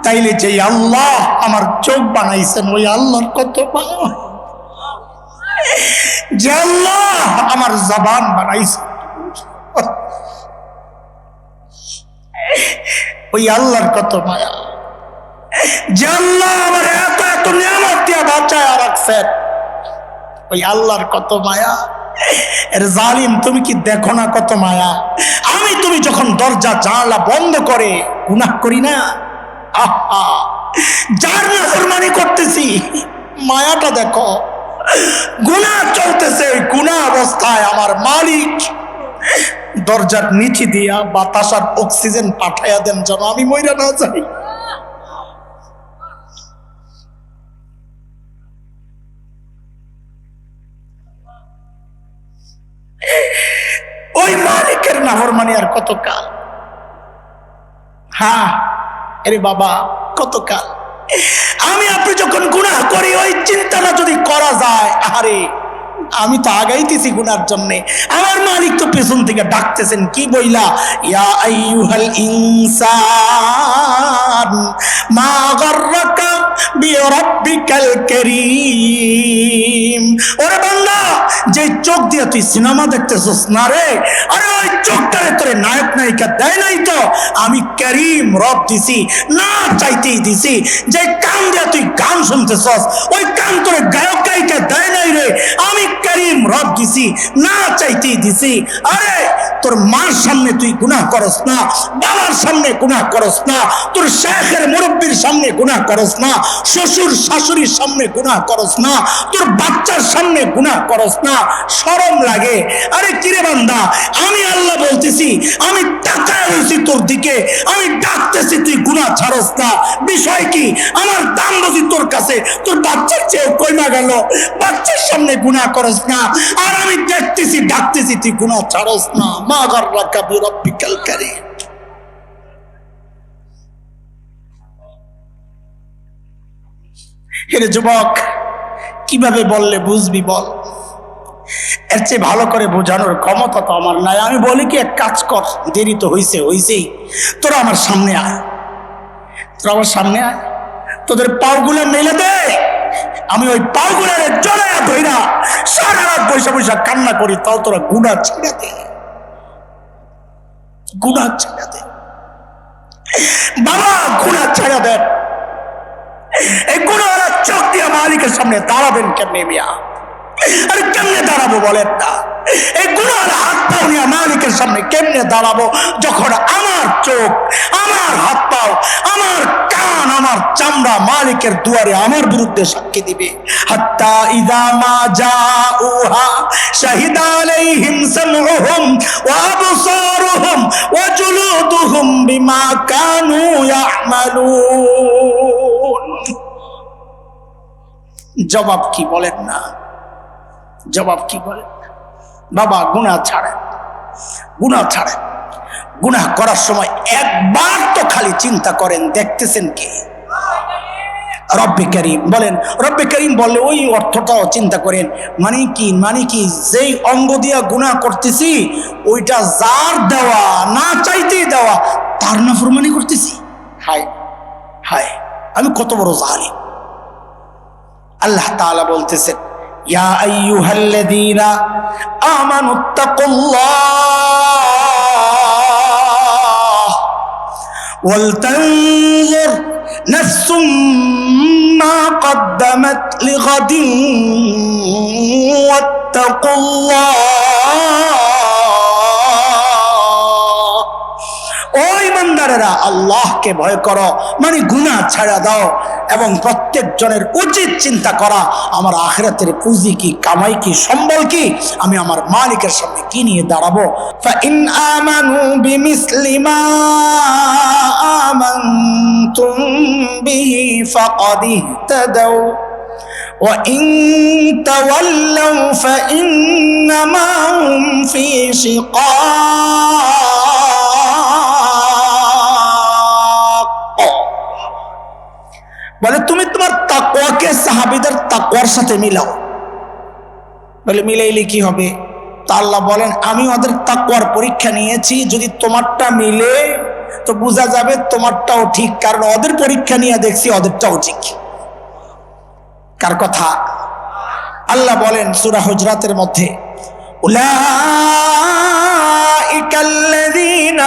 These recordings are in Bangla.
তাইলে যে আল্লাহ আমার চোখ বানাইছেন ওই আল্লাহর কত মায়া, যে আল্লাহ আমার জবান বানাইছেন ওই আল্লাহর কত মায়া, যে আল্লাহ আমার এত এত নিয়ামত দিয়া বাঁচায় রাখছেন ওই আল্লাহর কত মায়া। এর জালিম তুমি কি দেখো না কত মায়া? আমি তুমি যখন দরজা জানালা বন্ধ করে গুনাহ করি না, আহা যার নাফরমানি করতেছি মায়াটা দেখো, গুনাহ চলতেছে, গুনাহ অবস্থায় আমার মালিক দরজার নিচে দিয়া বাতাস আর অক্সিজেন পাঠাইয়া দেন যেন আমি মইরা না যাই। ওই মালিকের নাফরমানি আর কত কাল? হ্যাঁ আরে বাবা কত কাল? আমি আপনি যখন গুনাহ করি ওই চিন্তাটা যদি করা যায়, আরে আমি তো আগাইতেছি গুনার জন্য, আমার মালিক তো পেছন থেকে ডাকতেছেন কি বইলা, ইয়া আইয়ুহাল ইনসান মা গাররাকা বিরাব্বিকাল কারীম। ওরে বান্দা, যে চোখ দিয়ে তুই সিনেমা দেখতেছস না রে, আরে ওই চোখটারে তোরে নায়ক নায়িকা দেয় নাই তো, আমি কারীম রব দিছি, না চাইতেই দিছি। যে কান দিয়ে তুই গান শুনতেছস ওই কান তোরে গায়ক গায়িকা দেয় নাই রে, আমি কারীম রব দিছি, না চাইতেই দিছি। আরে তোর মার সামনে তুই গুনাহ করস না, বাবার সামনে গুনাহ করস না, তোর শেখের মুরব্বির সামনে গুনাহ করস না, শ্বশুর শাশুড়ির সামনে গুনাহ করস না, তোর বাচ্চার সামনে গুনাহ করস না, শরম লাগে? আরে কিরে বান্দা, আমি আল্লাহ বলতেছি, আমি তাকায় রয়েছি তোর দিকে, আমি ডাকতেছি, তুই গুনাহ ছাড়স না। বিষয় কি? আমার দাম বুঝি তোর কাছে, তোর বাচ্চার চেয়ে কইমা গেল, বাচ্চার সামনে গুনাহ করস না, আর আমি দেখতেছি ডাকতেছি, তুই গুনাহ ছাড়স না। মা গাররাকা বিরাব্বিকাল কারীম। হেরে যুবক, কিভাবে বললে বুঝবি বল? এর চেয়ে ভালো করে বোঝানোর ক্ষমতা তো আমার নাই। আমি বলি কি, এক কাজ কর, দেরি তো হইছেই, তোরা আমার সামনে আয়, তোরা আমার সামনে আয়, তোদের পাওগুলো মেলে দে, আমি ওই পাওগুলো জড়াইয়া ধইরা সারা রাত বৈশা বৈশা কান্না করি, তাও তোরা গুনাহ ছেড়ে দে, গুনাহ ছেড়ে দে বাবা, গুনাহ ছেড়ে দেন। এই গুনাহরা চোখ দিয়ে মালিকের সামনে দাঁড়াবেন কেমনে মিয়া? আরে কেমনে দাঁড়াবো বলেন না? এই গুনাহরা হাত পাও নিয়ে মালিকের সামনে কেমনে দাঁড়াবো, যখন আমার চোখ, আমার হাত পাও, আমার কান, আমার চামড়া মালিকের দুয়ারে আমার বিরুদ্ধে সাক্ষী দিবে। হাত্তা ইযা মা জাউহা শাহিদা আলাইহিম সামউহুম ওয়া আবসারুহুম ওয়া জুলুদুহুম বিমা কানু ইয়ামালুন। জবাব কি বলেন না? জবাব কি বলেন? বাবা গুনাহ ছাড়েন, গুনাহ ছাড়েন। গুনাহ করার সময় একবার তো খালি চিন্তা করেন, দেখতেছেন কি? রব্বে কারীম বলেন। রব্বে কারীম বললে ওই অর্থটাও চিন্তা করেন, মানে কি? মানে কি, যেই অঙ্গ দিয়া গুনাহ করতেছি ওইটা যার দেওয়া, না চাইতেই দেওয়া, তার নাফরমানি করতেছি। হায় হায়, আমি কত বড় জালিম। আল্লাহ তাআলা বলতেছেন, ইয়া আইয়ুহাল্লাযীনা আমানুত্তাকুল্লাহ ওয়াল তানজুর নাফসুম মা কদ্দামাত লিগাদিন ওয়াত্তাকুল্লাহ। ওই ইমানদারেরা, আল্লাহকে ভয় করো, মানে গুনাহ ছাড়া দাও, এবং প্রত্যেক জনের উচিত চিন্তা করা, আমার আখিরাতের পুঁজি কি, কামাই কি, সম্বল কি, আমি আমার মালিকের সামনে কি নিয়ে দাঁড়াবো। ফাইন আমানু বিমিসলি মা আমানতুম বিহি ফাকাদ ইহতাদাউ ওয়া ইন তাওয়াল্লাউ ফাইন্নামা হুম ফি শিকাক। বলে তুমি তোমার তাকওয়াকে সাহাবীদের তাকওয়ার সাথে মিলাও। বলে মিলাইলে কি হবে? তা আল্লাহ বলেন, আমি ওদের তাকওয়ার পরীক্ষা নিয়েছি, যদি তোমারটা মিলে তো বোঝা যাবে তোমারটাও ঠিক, কারণ ওদের পরীক্ষা নিয়ে দেখছি ওদেরটাও ঠিক। কার কথা? আল্লাহ বলেন সূরা হুজরাতের মধ্যে, উলাইকাল্লাযীনা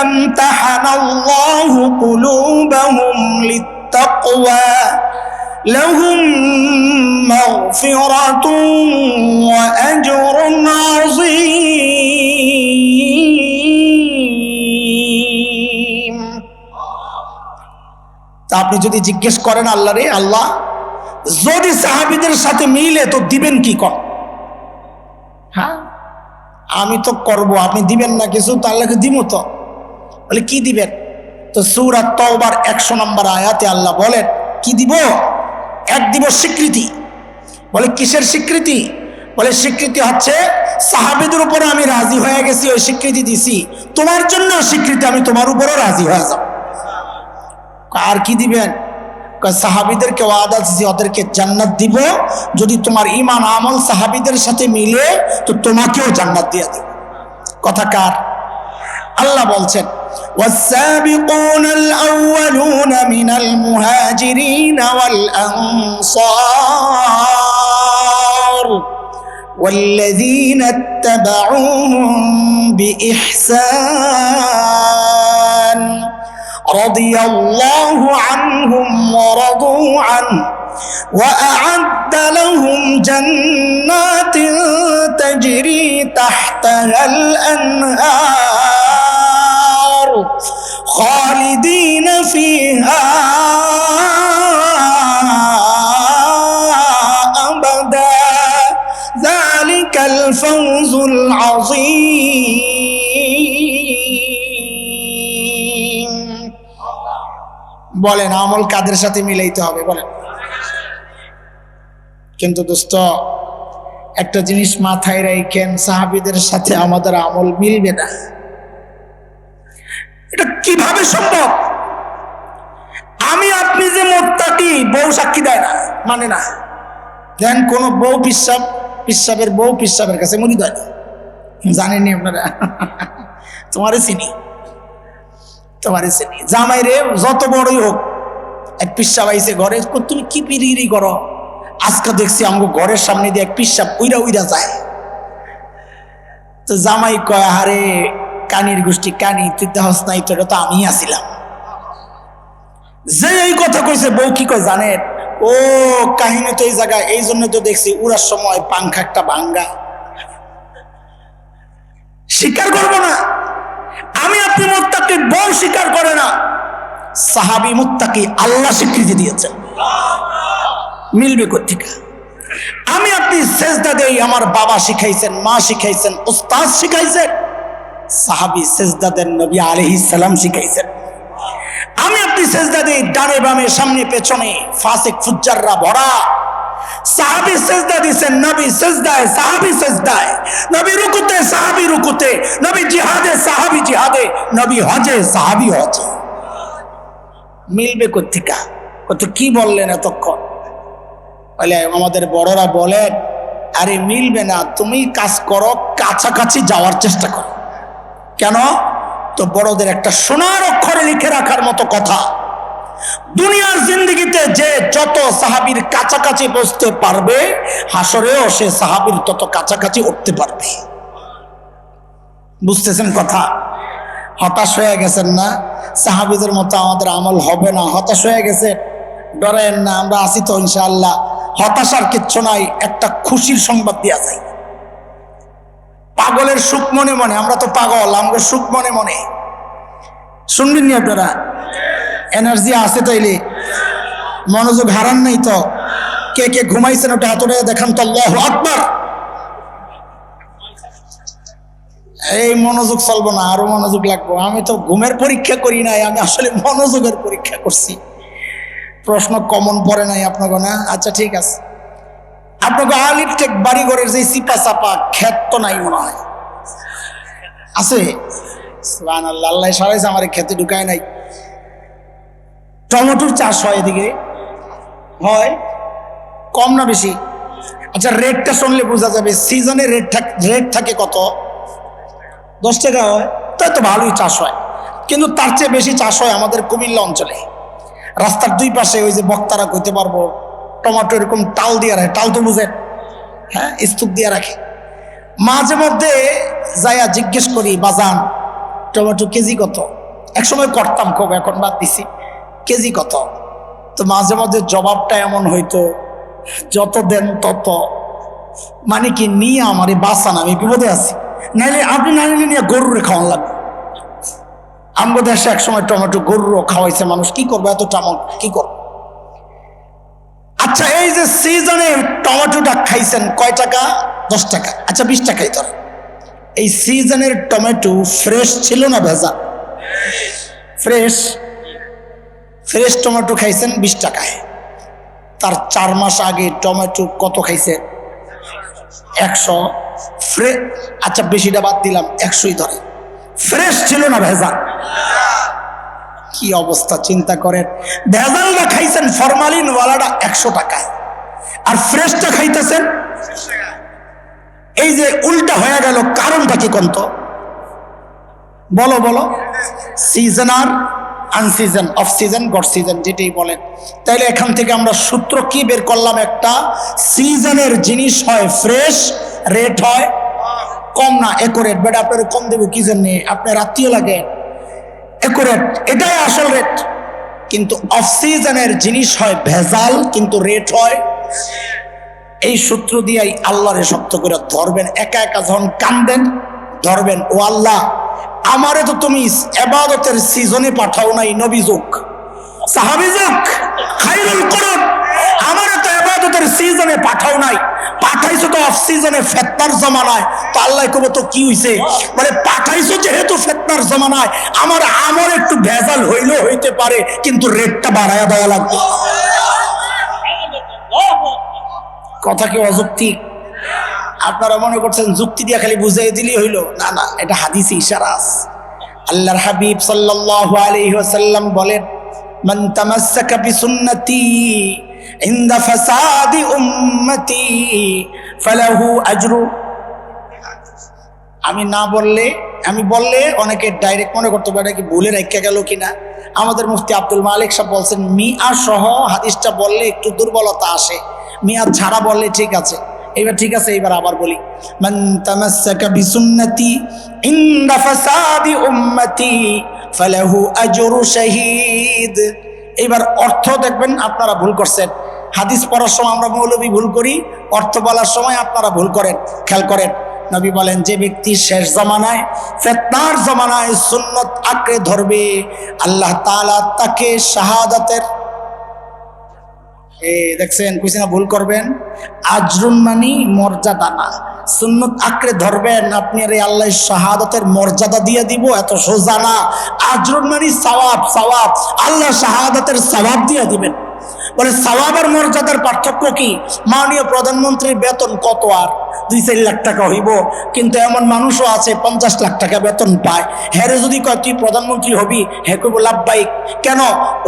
ইমতাহানাল্লাহু কুলুবাহুম লিত্তাকওয়া লাহুম মাগফিরাতুন ওয়া আজরুন আযীম। তা আপনি যদি জিজ্ঞেস করেন আল্লাহরে, আল্লাহ যদি সাহাবীদের সাথে মিলে তো দিবেন কি? কর, হ্যাঁ আমি তো করব, আপনি দিবেন না কিছু, তো আল্লাহকে দিব তো। বলে কি দিবেন? তো সূরা তাওবার 100 নম্বর আয়াতে আল্লাহ বলেন কি দিব? এক দিব স্বীকৃতি। বলে কিসের স্বীকৃতি? বলে স্বীকৃতি হচ্ছে সাহাবীদের উপরে আমি রাজি হয়ে গেছি, ওই স্বীকৃতি দিছি। তোমার জন্য স্বীকৃতি, আমি তোমার উপরও রাজি হয়ে যাব। আর কি দিবেন? সাহাবীদেরকে ওয়াদা দিয়েছি ওদেরকে জান্নাত দিব, যদি তোমার ঈমান আমল সাহাবীদের সাথে মিলে তো তোমাকেও জান্নাত দিয়ে দেব। কথা কার? আল্লাহ বলছেন, ওয়াস-সাবিকুনাল আউয়ালুনা মিনাল মুহাজিরিন ওয়াল আনসার والذين اتبعوهم بإحسان رضي الله عنهم ورضوا عنه وأعد لهم جنات تجري تحتها الأنهار خالدين فيها أبدا ذلك الفوز العظيم। বলেন আমল কাদের সাথে মিলাইতে হবে? বলেন। কিন্তু দোস্ত একটা জিনিস মাথায় রাখেন, সাহাবীদের সাথে আমাদের আমল মিলবে না। এটা কিভাবে সম্ভব? আমি আপনি যে মুত্তাকি, বউ সাক্ষী দেয় না, মানে না। দেন কোন বউ পিসাবের বউ পিসাবের কাছে মুরিদ হয় না, জানেননি আপনারা? তোমারে চিনি, তোমারে চিনি। জামাই রে যত বড়ই হোক, এক পিসাব আইছে ঘরে, তুমি কি পিরিরি করো? আজকে দেখছি আমাকে ঘরের সামনে দিয়ে এক পিসাব উইরা উইরা যায়। তো জামাই কয়, আরে কানির গোষ্ঠী কানি, তুই দেহস নাই তো, এটা তো আমি আসিলাম। যে এই কথা কইছে, বউ কি কয় জানেন? ও কাহিনী তো এই জায়গায়, এই জন্য তো দেখছি উড়ার সময় পাংখা একটা ভাঙ্গা। স্বীকার করবো না। আমি আপনি মুত্তাকি, বউ স্বীকার করে না। সাহাবী মুত্তাকি, আল্লাহ স্বীকৃতি দিয়েছেন। মিলবে কোত্থেকে? আমি আপনি সেজদা দেই, আমার বাবা শিখাইছেন, মা শিখাইছেন, উস্তাদ শিখাইছেন। সাহাবী সেজদা দেন, নবী আলাইহিস সালাম শিখাইছেন। আমি আপনি সেজদা দেই, ডানে বামে সামনে পেছনে ফাসিক ফুজ্জাররা ভরা। সাহাবী সেজদা দিয়েছেন, নবী সেজদায়, সাহাবী সেজদায়। নবী রুকুতে, সাহাবী রুকুতে। নবী জিহাদে, সাহাবী জিহাদে। নবী হজে, সাহাবী হজে। মিলবে কোত্থেকে? কত কি বললেন এতক্ষণ? বলে আমাদের বড়রা বলেন, আরে মিলবে না, তুমি কাজ করো, কাছাকাছি যাওয়ার চেষ্টা করো। কেন? তো বড়দের একটা সোনার অক্ষরে লিখে রাখার মতো কথা, দুনিয়ার জিন্দেগিতে যে যত সাহাবীর কাছাকাছি বসতে পারবে, হাসরেও সে সাহাবীর তত কাছাকাছি উঠতে পারবে। বুঝতেছেন কথা? হতাশ হয়ে গেছেন না? সাহাবীদের মতো আমাদের আমল হবে না, হতাশ হয়ে গেছে? ডরেন না, আমরা আছি তো ইনশাআল্লাহ। হতাশার কিচ্ছু নাই, একটা খুশির সংবাদ দেওয়া যায়। পাগলের সুখ মনে মনে, আমরা তো পাগল, আমাদের সুখ মনে মনে। শুনবেন নি আপনারা? এনার্জি আছে তাইলে, মনোযোগ হারান নাই তো? কে কে ঘুমাইছেন ওটা হাতটা দেখান তো, আল্লাহু আকবার। এই মনোযোগ চলবো না, আরো মনোযোগ লাগবো। আমি তো ঘুমের পরীক্ষা করি নাই, আমি আসলে মনোযোগের পরীক্ষা করছি। প্রশ্ন কমন পড়ে নাই আপনাকে না? আচ্ছা ঠিক আছে। আপনাকে আলিফ টেক বাড়িঘরের যে চিপা চাপা ক্ষেত তো নাই মনে হয়, আছে? সুবহানাল্লাহ, আল্লাহ সারাইছে আমার খেতে ঢুকায় নাই। টমেটোর চাষ হয় এদিকে, হয় কম না বেশি? আচ্ছা রেটটা শুনলে বোঝা যাবে। সিজনে রেট থাকে কত? 10 টাকা হয়, তাই তো ভালোই চাষ হয়। কিন্তু তার চেয়ে বেশি চাষ হয় আমাদের কুমিল্লা অঞ্চলে। রাস্তার দুই পাশে ওই যে বক্তারা কইতে পারবো টমেটো এরকম টাল দিয়ে রাখে, টাল তো বুঝেন, হ্যাঁ, স্তূপ দিয়ে রাখে। মাঝে মধ্যে যাইয়া জিজ্ঞেস করি, বাজান টমেটো কেজি কত? একসময় করতাম খুব, এখন বাদ দিছি, কেজি কত? তো মাঝে মাঝে জবাবটা এমন হইতো, যত দেন তত, মানে কি নিয়ে আমার এই বাঁচান, আমি বিপদে আছি, নাইলে আপনি না নিলে নিয়ে গরুরে খাওয়ান লাগবে। আমগো দেশে এক সময় টমেটো গরুরও খাওয়াইছে মানুষ, কি করবো এত টমেটো, কি করবো? আচ্ছা, এই যে সিজনে টমেটোটা খাইছেন কয় টাকা? 10 টাকা। আচ্ছা 20 টাকাই ধর। এই সিজনের টমেটো ফ্রেশ ছিল না ভেজা? ফ্রেশ। ফ্রেশ টমেটো খাইছেন 20 টাকায়। তার 4 মাস আগে টমেটো কত খাইছে? 100। আচ্ছা বেশিটা বাদ দিলাম, 100ই ধরে। ফ্রেশ ছিল না ভেজা? কি অবস্থা চিন্তা করেন। ভেজালটা খাইছেন ফরমালিন ওয়ালাটা 100 টাকায়, আর ফ্রেশটা খাইতেছেন। এই যে উল্টা হয়ে গেল, কারণটা কি কোন তো? বলো বলো। সিজন আর আনসিজন, অফ সিজন গড সিজন, যেটাই বলেন। তাইলে এখান থেকে আমরা সূত্র কি বের করলাম? একটা সিজনের জিনিস হয় ফ্রেশ, রেট হয় কম, না একুরেট। বেটা আপনার কম দেবো কি জন্যে? আপনার আত্মীয় লাগে, একুরেট, এটাই আসল রেট। কিন্তু অফ সিজনের জিনিস হয় ভেজাল, কিন্তু রেট হয়। এই সূত্র দিয়েই আল্লাহরে শক্ত করে ধরবেন। একা একা যখন কান্দেন ধরবেন, ও আল্লাহ আমারে তো তুমি ইবাদতের সিজনে পাঠাও নাই, নবী যুগ, সাহাবী যুগ, খায়রুল কুরুন, আমারে তো ইবাদতের সিজনে পাঠাও নাই, পাঠাইছো তো অফ সিজনে ফিতনার জামানায়। তো আল্লাহ কবে তো কি হইছে? বলে পাঠাইছো যেহেতু ফিতনার জামানায়, আমার আমল একটু ভেজাল হইলেও হইতে পারে, কিন্তু রেটটা বাড়ায়া দেওয়া লাগবে। কথা কি অযৌক্তিক? আপনারা মনে করছেন যুক্তি দিয়ে খালি বুঝাই দিলেই হইল? না না, এটা হাদিসে ইশারা আছে। আল্লাহর হাবিব সাল্লাল্লাহু আলাইহি ওয়াসাল্লাম বলেন, মান তামাসসাকা বিসুন্নতি ইনদা ফাসাদি উম্মতি ফালাহু আজরু। আমি না বললে, আমি বললে অনেকে ডাইরেক্ট মনে করতে পারে কি ভুলে রেখে গেল কিনা। আমাদের মুফতি আব্দুল মালিক সাহেব বলছেন, মিয়া সহ হাদিসটা বললে একটু দুর্বলতা আসে, মিয়া ছাড়া বললে ঠিক আছে। এবার ঠিক আছে, এবার আবার বলি, মান তামাসসাকা বিসুন্নতি ইনদা ফাসাদি উম্মতি ফালাহু আজরু শাহীদ। এবার অর্থ দেখবেন আপনারা ভুল করছেন। হাদিস পড়ার সময় আমরা মৌলবী ভুল করি, অর্থ বলার সময় আপনারা ভুল করেন। খেয়াল করেন, নবী বলেন, যে ব্যক্তি শেষ জামানায় ফিতনার জামানায় সুন্নত আঁকড়ে ধরবে, আল্লাহ তাআলা তাকে শাহাদাতের, দেখছেন কইছে না ভুল করবেন, আজরুন মানি মর্যাদা না, সুন্নত আঁকড়ে ধরবেন আপনি, আরে আল্লাহ শাহাদাতের মর্যাদা দিয়ে দিব, এত সোজা না। আজরুন মানি সওয়াব, সওয়াব, আল্লাহ শাহাদাতের সওয়াব দিয়ে দিবেন। বলে সওয়াব আর মর্যাদার পার্থক্য কি? মাননীয় প্রধানমন্ত্রীর বেতন কত? আর 2-4 লাখ টাকা হইব, কিন্তু এমন মানুষও আছে 50 লাখ টাকা বেতন পায়। হ্যাঁ যদি কয় তুই প্রধানমন্ত্রী হবি, হ্যাঁ কইব লাভবাহিক। কেন?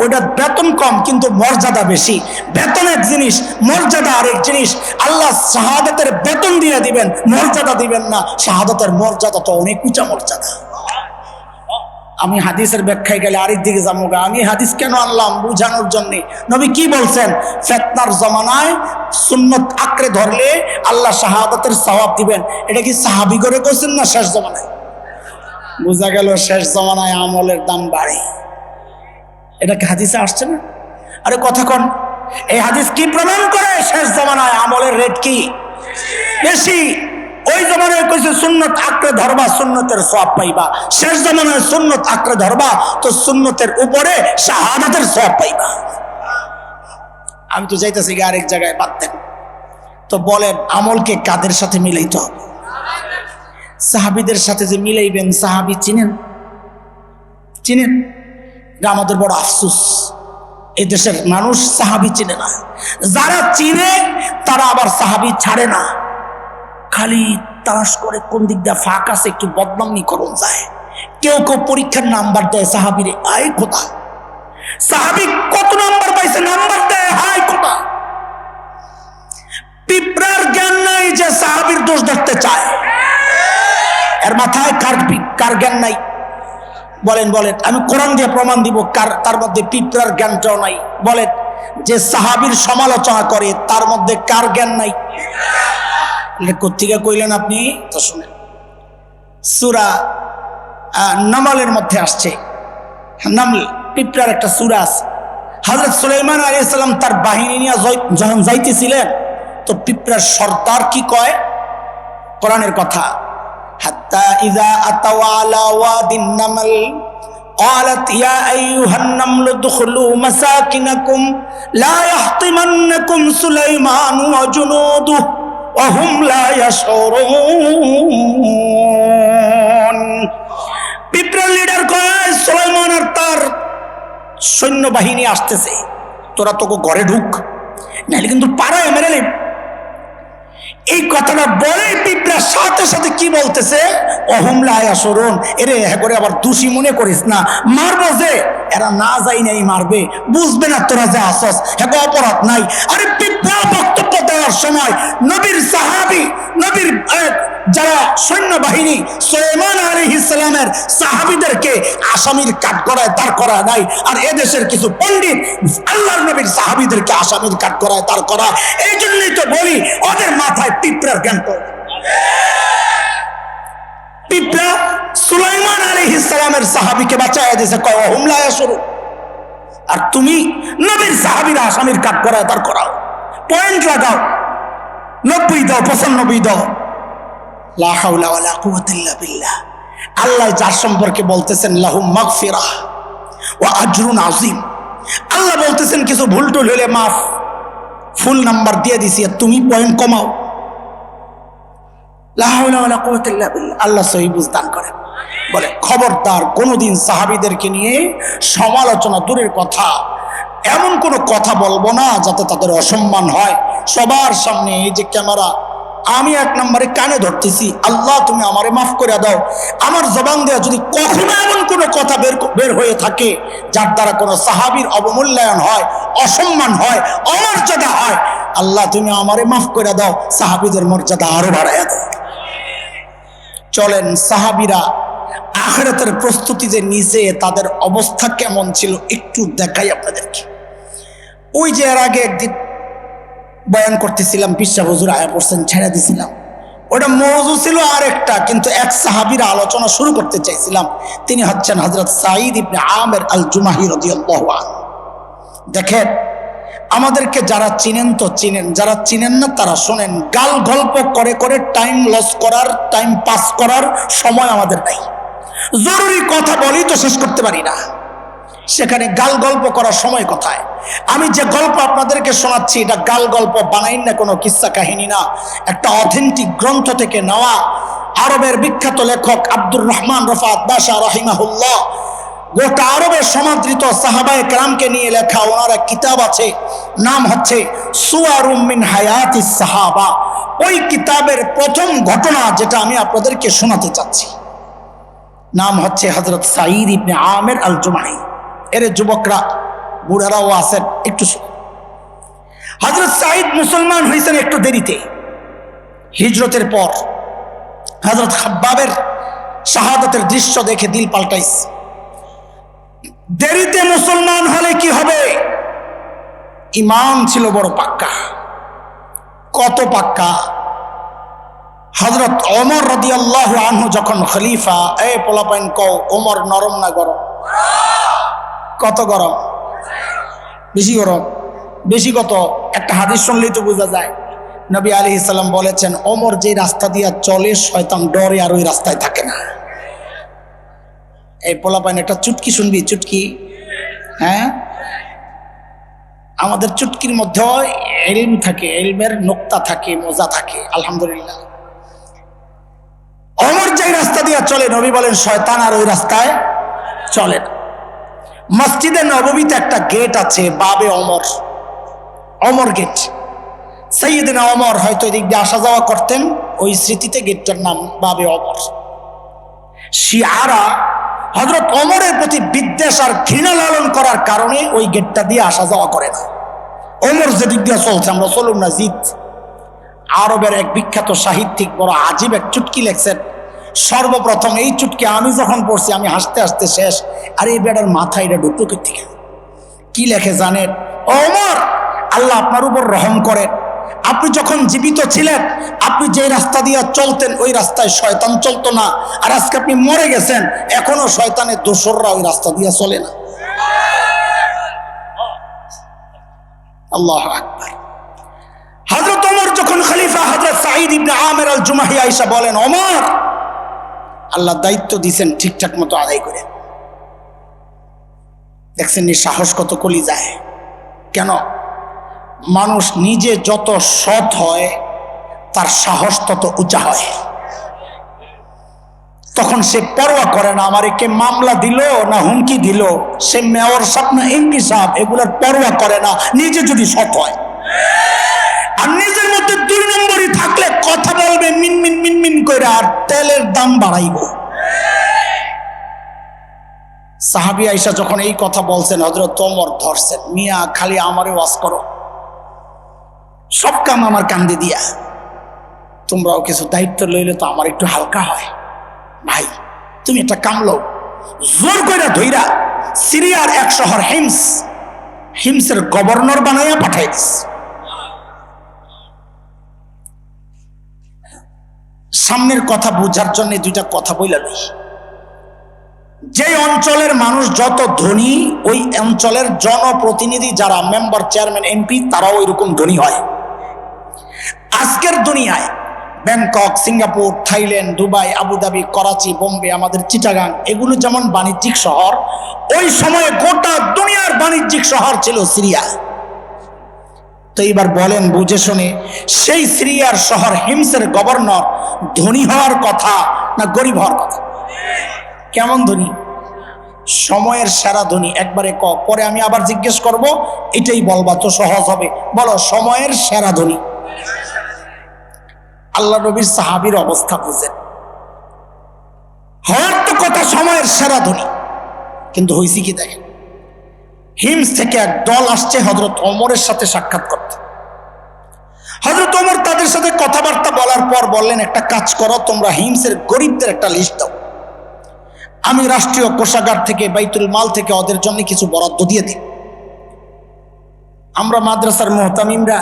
ওটা বেতন কম কিন্তু মর্যাদা বেশি। বেতন এক জিনিস, মর্যাদা আরেক জিনিস। আল্লাহ শাহাদাতের বেতন দিয়ে দিবেন, মর্যাদা দিবেন না। শাহাদাতের মর্যাদা তো অনেক উঁচা মর্যাদা। আমি হাদিসের ব্যাখ্যায় গেলে আরেক দিকে যাবো। আমি হাদিস কেন আনলাম? বুঝানোর জন্য। নবী কি বলছেন? ফিতনার জামানায় সুন্নত আঁকড়ে ধরলে আল্লাহ শাহাদাতের সওয়াব দিবেন। এটা কি সাহাবী করে কইছেন না শেষ জামানায়? বোঝা গেল শেষ জামানায় আমলের দাম বাড়ে। এটা কি হাদিসে আসছে না? আরে কথা কন, এই হাদিস কি প্রমাণ করে? শেষ জামানায় আমলের রেট কি বেশি। ওই জামানায় কইছে সুন্নত আঁকড়ে ধরবা, সুন্নতের সওয়াব পাইবা। শেষ জামানায় সুন্নত আঁকড়ে ধরবা তো সুন্নতের উপরে শাহাদাতের সওয়াব পাইবা। আমি তো যাইতেছি আরেক জায়গায়, বাদ দেন তো। বলেন আমলকে কাদের সাথে মিলাইতে হবে? সাহাবীদের সাথে যে মিলাইবেন, সাহাবী চিনেন? চিনেন? এটা আমাদের বড় আফসোস, এই দেশের মানুষ সাহাবী চিনে না। যারা চিনে তারা আবার সাহাবী ছাড়ে না, খালি তালাশ করে কোন দিক দিয়ে ফাঁক আছে একটু বদনামি করুন যায়। কেউ কেউ পরীক্ষার নাম্বার দেয় সাহাবীরে, আয় খোদা সাহাবী কত নাম্বার পাইছে, নাম্বার দেয়, হায় খোদা। পিঁপড়ার জ্ঞান নাই যে সাহাবীর দোষ ধরতে চায়, এর মাথায় কার জ্ঞান নাই? বলেন বলেন, আমি কোরআন দিয়ে প্রমাণ দিব তার মধ্যে পিঁপড়ার জ্ঞানটাও নাই। বলেন, যে সাহাবীর সমালোচনা করে তার মধ্যে কার জ্ঞান নাই? কোত্থেকে কইলেন আপনি? তো শুনেন, সূরা নামলের মধ্যে আসছে, নামল পিঁপড়ার একটা সূরা আছে। হযরত সুলাইমান আলাইহিস সালাম তার বাহিনী নিয়ে যখন যাইতেছিলেন, তো পিঁপড়ার সর্দার কি কয়? কোরআনের কথা, হাত্তা ইযা আতাও আলা ওয়াদিন নামল قالت يا أيها النمل ادخلوا مساكنكم لا يحطمنكم سليمان وجنوده وهم لا يشعرون। পিঁপড়ার লিডার কয়, সুলাইমান আর তার সৈন্যবাহিনী আসতেছে, তোরা তোকে ঘরে ঢুক, নাহলে কিন্তু পাড়ায় মেরে নেব। এই কথাটা বলে পিঁপড়ার সাথে সাথে কি বলতেছে? অহুমলা ইয়াশউরুন, এরে হ্যাঁ করে আবার দোষী মনে করিস না, মারবো যে এরা না যাই নাই মারবে, বুঝবে না তোরা যে আসস, হ্যাঁ অপরাধ নাই। আরে পিঁপড়া বক্তব্য দেওয়ার সময় নবীর সাহাবী, নবীর যারা সৈন্যবাহিনী সুলাইমান আলাইহিস সালামের সাহাবীদেরকে আসামির কাঠগড়ায় দাঁড় করা নাই, আর এদেশের কিছু পণ্ডিত আল্লাহর নবীর সাহাবীদেরকে আসামির কাঠগড়ায় দাঁড় করা। এই জন্যই তো বলি ওদের মাথায় পিঁপড়ার জ্ঞান। পিঁপড়া সুলাইমান আলাইহিস সালামের সাহাবীকে বাঁচায় দিয়েছে, কয় ওহুম লা ইয়াশউরুন, আর তুমি নবীর সাহাবীরা আসামির কাঠগড়ায় দাঁড় করাও, পয়েন্ট লাগাও, 90 দাও, 95 দাও। লা হাওলা ওয়ালা কুওয়াতা ইল্লা বিল্লাহ। আল্লাহ যার সম্পর্কে বলতেছেন লাহুম মাগফিরাহ ওয়া আজরুন আযীম, আল্লাহ বলতেছেন কিছু ভুল টুল হলে মাফ, ফুল নাম্বার দিয়ে দিছি, তুমি পয়েন্ট কমাও। লা হাওলা ওয়ালা কুওয়াতা ইল্লা বিল্লাহ। আল্লাহ সহিহ বুঝ দান করেন। বলে খবরদার কোনোদিন সাহাবীদেরকে নিয়ে সমালোচনা দূরের কথা, এমন কোনো কথা বলবো না যাতে তাদের অসম্মান হয়। সবার সামনে এই যে ক্যামেরা, আমি এক নম্বরে কানে ধরতেছি, আল্লাহ তুমি আমারে মাফ করে দাও। আমার জবান দেয়া যদি কখনো এমন কোনো কথা বের হয়ে থাকে যার দ্বারা কোনো সাহাবীর অবমূল্যায়ন হয়, অসম্মান হয়, অমর্যাদা হয়, আল্লাহ তুমি আমারে মাফ করে দাও, সাহাবীদের মর্যাদা আরো বাড়াইয়া দাও। চলেন সাহাবীরা আখিরাতের প্রস্তুতি যে নিচে তাদের অবস্থা কেমন ছিল একটু দেখাই আপনাদেরকে। ওই যে এর আগে একদিন বয়ান করতেছিলাম, পিসা হুজুর আয়া পড়ছেন, ছেড়ে দিছিলাম, ওটা মওযু ছিল আরেকটা, কিন্তু এক সাহাবীর আলোচনা শুরু করতে চাইছিলাম। তিনি হচ্ছেন হযরত সাঈদ ইবনে আমির আল জুমাহি রাদিয়াল্লাহু আনহু। দেখেন, আমাদেরকে যারা চিনেন তো চিনেন, যারা চিনেন না তারা শোনেন। গাল গল্প করে করে টাইম লস করার, টাইম পাস করার সময় আমাদের নাই। জরুরি কথা বলি তো শেষ করতে পারি না, সেখানে গাল গল্প করার সময় কোথায়? আমি যে গল্প আপনাদেরকে শোনাচ্ছি এটা গাল গল্প বানাইন না, কোনো কিস্সা কাহিনী না, একটা অথেন্টিক গ্রন্থ থেকে নেওয়া। আরবের বিখ্যাত লেখক আব্দুর রহমান রফাত বাশা রাহিমাহুল্লাহ গোটা আরবের সমাদৃত সাহাবায়ে কেরামকে নিয়ে লেখা ওনার এক কিতাব আছে, নাম হচ্ছে সুওয়ারুম মিন হায়াতিস সাহাবা। ওই কিতাবের প্রথম ঘটনা যেটা আমি আপনাদেরকে শোনাতে চাচ্ছি, নাম হচ্ছে হযরত সাঈদ ইবনে আমির আল জুমাহি। এর যুবকরা বুড়ারাও আছেন, একটু হযরত সাঈদ মুসলমান হয়েছেন একটু দেরিতে, হিজরতের পর। হযরত খাব্বাবের শাহাদাতের দৃশ্য দেখে দিল পাল্টাইছে। দেরিতে মুসলমান হলে কি হবে? ঈমান ছিল বড় পাক্কা। কত পাক্কা? হযরত ওমর রাদিয়াল্লাহু আনহু যখন খলিফা, এই পোলাপাইন কও ওমর নরম না গরম? কত গরম? বেশি গরম? বেশি কত? একটা হাদিস শুনলেই তো বোঝা যায়। নবী আলাইহিস সালাম বলেছেন, ওমর যে রাস্তা দিয়া চলে শয়তান ডরে আর ওই রাস্তায় থাকে না। এই পোলাপাইন একটা চুটকি শুনবি, চুটকি? হ্যাঁ, আমাদের চুটকির মধ্যে ইলম থাকে, ইলমের নোক্তা থাকে, মজা থাকে, আলহামদুলিল্লাহ। ওমর যে রাস্তা দিয়া চলে, নবী বলেন শয়তান আর ওই রাস্তায় চলে না। মসজিদে নববীতে একটা গেট আছে, বাবে ওমর, ওমর গেট। সাইয়েদনা ওমর হয়তো এদিক দিয়ে আসা যাওয়া করতেন, ওই স্মৃতিতে গেটটার নাম বাবে ওমর। শিয়ারা হযরত ওমরের প্রতি বিদ্বেষ আর ঘৃণা লালন করার কারণে ওই গেটটা দিয়ে আসা যাওয়া করে না। ওমর যেদিক দিয়ে চলছে আমরা চলুন না, জিদ। আরবের এক বিখ্যাত সাহিত্যিক বড় আজীব এক চুটকি লেখছেন, সর্বপ্রথম এই চুটকি আমি যখন পড়ছি আমি হাসতে হাসতে শেষ। আর এই বেটার মাথা এটা ঢুকলো থেকে কি লেখে জানেন? ওমর, আল্লাহ আপনার উপর রহম করেন। আপনি যখন জীবিত ছিলেন আপনি যে রাস্তা দিয়ে চলতেন ওই রাস্তায় শয়তান চলতো না, আর আজকে আপনি মরে গেছেন এখনো শয়তানের দোসররা ওই রাস্তা দিয়ে চলে না। আল্লাহু আকবার। হযরত ওমর যখন খলিফা, হযরত সাঈদ ইবনে আমির আল জুমাহি আয়েশা বলেন, ওমর, আল্লাহ দায়িত্ব দিয়েছেন ঠিকঠাক মতো আদায় করেন। দেখছেন নি সাহস কত কলি যায়। কেন? মানুষ নিজে যত সৎ হয় তার সাহস তত উঁচা হয়। তখন সে পরোয়া করে না আমার কে মামলা দিল না হুমকি দিল, সে মেয়র সাহেব না এমপি সাহেব এগুলোর পরোয়া করে না, নিজে যদি সৎ হয়। আর নিজের মধ্যে দুই নম্বরই থাকলে কথা বলবে মিনমিন মিনমিন করে আর তেলের দাম বাড়াইব। সাহাবী আয়েশা যখন এই কথা বলছেন হযরত ওমর ধরছেন, মিয়া খালি আমারে ওয়াজ করো, সব কাম আমার কান্দে দিয়া, তোমরাও কিছু দায়িত্ব লইলে তো আমার একটু হালকা হয়। ভাই তুমি একটা কাম লও, জোর কইরা ধইরা সিরিয়ার এক শহর হিমসের গভর্নর বানাইয়া পাঠাই দিস। সামনের কথা বুঝার জন্য দুইটা কথা বইলা লই। যে অঞ্চলের মানুষ যত ধনী ওই অঞ্চলের জনপ্রতিনিধি যারা মেম্বার, চেয়ারম্যান, এমপি তারাও ওইরকম ধনী হয়। আজকের দুনিয়ায় Bangkok, Singapore, Thailand, Dubai, Abu Dhabi, Karachi, Bombay, আমাদের চিটাগাং এগুলো যেমন বাণিজ্যিক শহর, ওই সময়ে গোটা দুনিয়ার বাণিজ্যিক শহর ছিল সিরিয়া। তো এইবার বলেন বুঝে শুনে, সেই সিরিয়ার শহর হিমসের গভর্নর ধনী হওয়ার কথা না গরিব হওয়ার কথা? কেমন ধনী? সময়ের সেরা ধনী। একবারে পরে আমি আবার জিজ্ঞেস করব, এটাই বলবা তো সহজ হবে। বলো সময়ের সেরা ধনী। আল্লাহ নবীর সাহাবীর অবস্থা বুঝেন। হওয়ার তো কথা সময়ের সেরা ধনী, কিন্তু হয়েছে কি দেখেন, হিমস থেকে এক দল আসছে হযরত ওমরের সাথে সাক্ষাৎ করতে। হযরত ওমর তাদের সাথে কথাবার্তা বলার পর বললেন, একটা কাজ করো, তোমরা হিমসের গরিবদের একটা লিস্ট দাও, আমি রাষ্ট্রীয় কোষাগার থেকে, বাইতুল মাল থেকে ওদের জন্য কিছু বরাদ্দ দিয়ে দিই। আমরা মাদ্রাসার মুহতামিমরা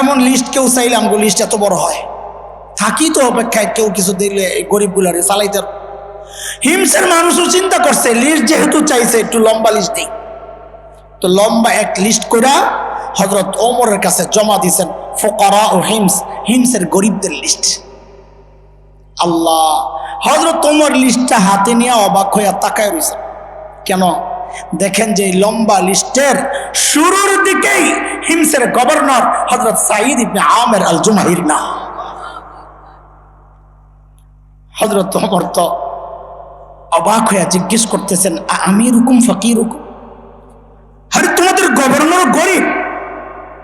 এমন লিস্ট কেউ চাইলে আমগো লিস্ট এত বড় হয়, থাকি তো অপেক্ষায় কেউ কিছু দিলে এই গরিবগুলারে চালাইতে। হিমসের মানুষও চিন্তা করছে লিস্ট যেহেতু চাইছে একটু লম্বা লিস্ট দিই। তো লম্বা এক লিস্ট কইরা হযরত ওমরের কাছে জমা দিয়েছেন, ফুকারা ও হিমসের গরিবদের লিস্ট। আল্লাহ, হযরত ওমর লিস্টটা হাতে নিয়ে অবাক হইয়া তাকায় রয়েছেন। কেন? দেখেন যে লম্বা লিস্টের শুরুর দিকেই হিমসের গভর্নর হযরত সাঈদ ইবনে আমির আল জুমাহির নাম। হযরত ওমর তো অবাক হইয়া জিজ্ঞেস করতেছেন, আমি এরকম ফকির হুকুম? আরে তোমাদের গভর্নর গরিব?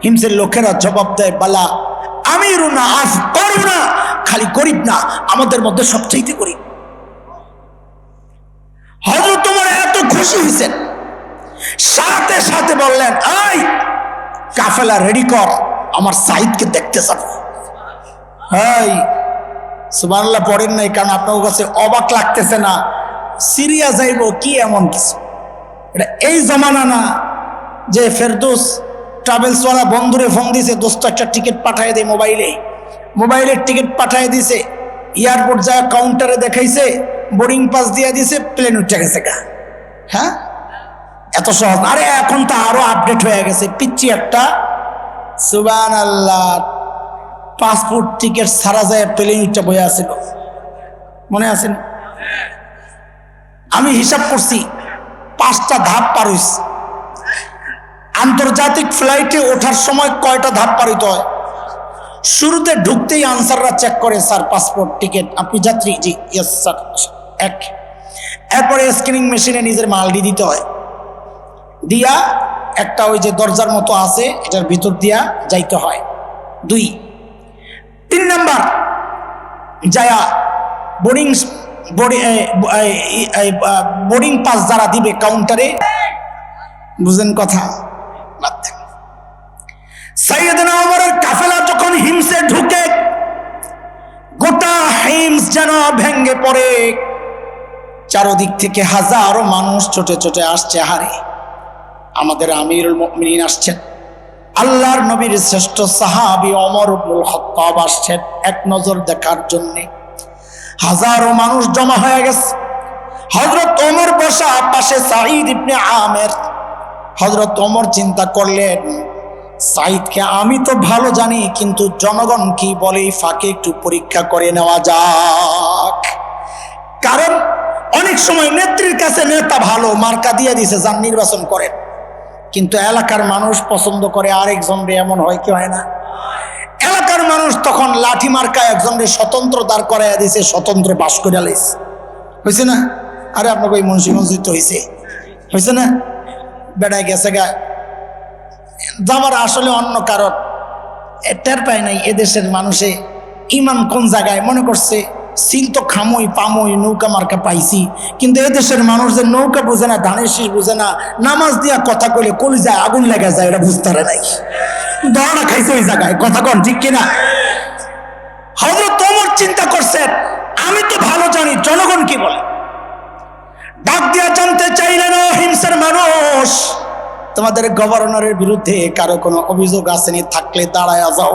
হিমসের লোকেরা জবাব দেয়, বালা আমিরু না আফকরু না, খালি গরিব না, আমাদের মধ্যে সবচেয়ে গরিব। হযরত ওমর এত খুশি হয়েছেন, সাথে সাথে বললেন, এই কাফেলা রেডি কর, আমার সাঈদকে দেখতে যাবো। এই সুবহানাল্লাহ পড়েন নাই, কারণ আপনার কাছে অবাক লাগতেছে না? সিরিয়া যাইব কি এমন কিছু? এটা এই জমানা না যে ফেরদৌস ট্রাভেলসওয়ালা বন্ধুরে ফোন দিয়েছে, দোস্ত একটা টিকিট পাঠিয়ে দেয়, মোবাইলের টিকিট পাঠিয়ে দিছে, এয়ারপোর্ট যায় কাউন্টারে দেখাইছে, বোর্ডিং পাস দিয়ে দিছে, প্লেন উঠে গেছে গা। হ্যাঁ, এত সহজ? আরে এখন তো আরো আপডেট হয়ে গেছে, পিচ্ছি একটা। সুবহানাল্লাহ, পাসপোর্ট টিকিট ছাড়া যায় প্লেন উঠে বয়ে আছে, মনে আছে? আমি হিসাব করছি 5টা ধাপ পার হইছে। আন্তর্জাতিক ফ্লাইটে ওঠার সময় কয়টা ধাপ পার হইতে হয়? শুরুতে ঢুকতেই আনসাররা চেক করে, স্যার পাসপোর্ট টিকিট, আপনি যাত্রী? জি ইয়েস স্যার। এক, এরপরে স্ক্যানিং মেশিনে নিজের মালটি দিতে হয়, দিয়া একটা ওই যে দরজার মতো আছে এটার ভিতর দিয়া যাইতে হয়। 2, 3 নাম্বার যায়া বোর্ডিং পাস যারা দিবে কাউন্টারে, বুঝেন কথা? সাইয়েদনা ওমরের কাফেলা যখন হিমসে ঢুকে, গোটা হিমস যেন ভেঙ্গে পড়ে। চারদিক থেকে হাজারো মানুষ ছোটে ছোটে আসছে। হারে আমাদের আমিরুল মুমিনিন আসছেন, আল্লাহর নবীর শ্রেষ্ঠ সাহাবী ওমর ইবনুল খাত্তাব আসছেন এক নজর দেখার জন্য। হাজারো মানুষ জমা হয়ে গেছে। হযরত ওমর বসা, পাশে সাঈদ ইবনে আমের। হযরত ওমর চিন্তা করলেন, সাঈদকে আমি তো ভালো জানি, কিন্তু জনগণ কি বলে এই ফাঁকে একটু পরীক্ষা করে নেওয়া যাক। কারণ অনেক সময় নেত্রীর কাছে নেতা ভালো, মার্কা দিয়ে দিছে, যান নির্বাচন করেন, কিন্তু এলাকার মানুষ পছন্দ করে আরেকজন রে, এমন হয় কি হয় না? এলাকার মানুষ তখন লাঠি মার্কা একজনের স্বতন্ত্র দাঁড় করাইয়া দিছে, স্বতন্ত্র পাশ করে লাইছে। হয়েছে না? আরে আপনাকে ওই মুন্সি মসজিদ হয়েছে, হয়েছে না? বেড়ায় গেছে গা, যাবার আসলে অন্য কারণ টের পায় নাই। এদেশের মানুষে ইমান কোন জায়গায় মনে করছে সিল তো খামই পামই, নৌকা মার্কা পাইছি, কিন্তু এদেশের মানুষ যে নৌকা বুঝে না, ধানের শীষ বুঝে না, নামাজ দিয়া কথা কইলে কলিজায় আগুন লেগে যায়, এটা বুঝতে পারে নাই। দড়া খাইছে ওই জায়গায়, কথা কন ঠিক কিনা? হযরত ওমর চিন্তা করছেন, আমি তো ভালো জানি জনগণ কি বলে। ডাক দিয়া জানতে চাইলেন, ও হিংসার মানুষ, তোমাদের গভর্নরের বিরুদ্ধে কারো কোনো অভিযোগ আসেনি? থাকলে দাঁড়ায়া যাও।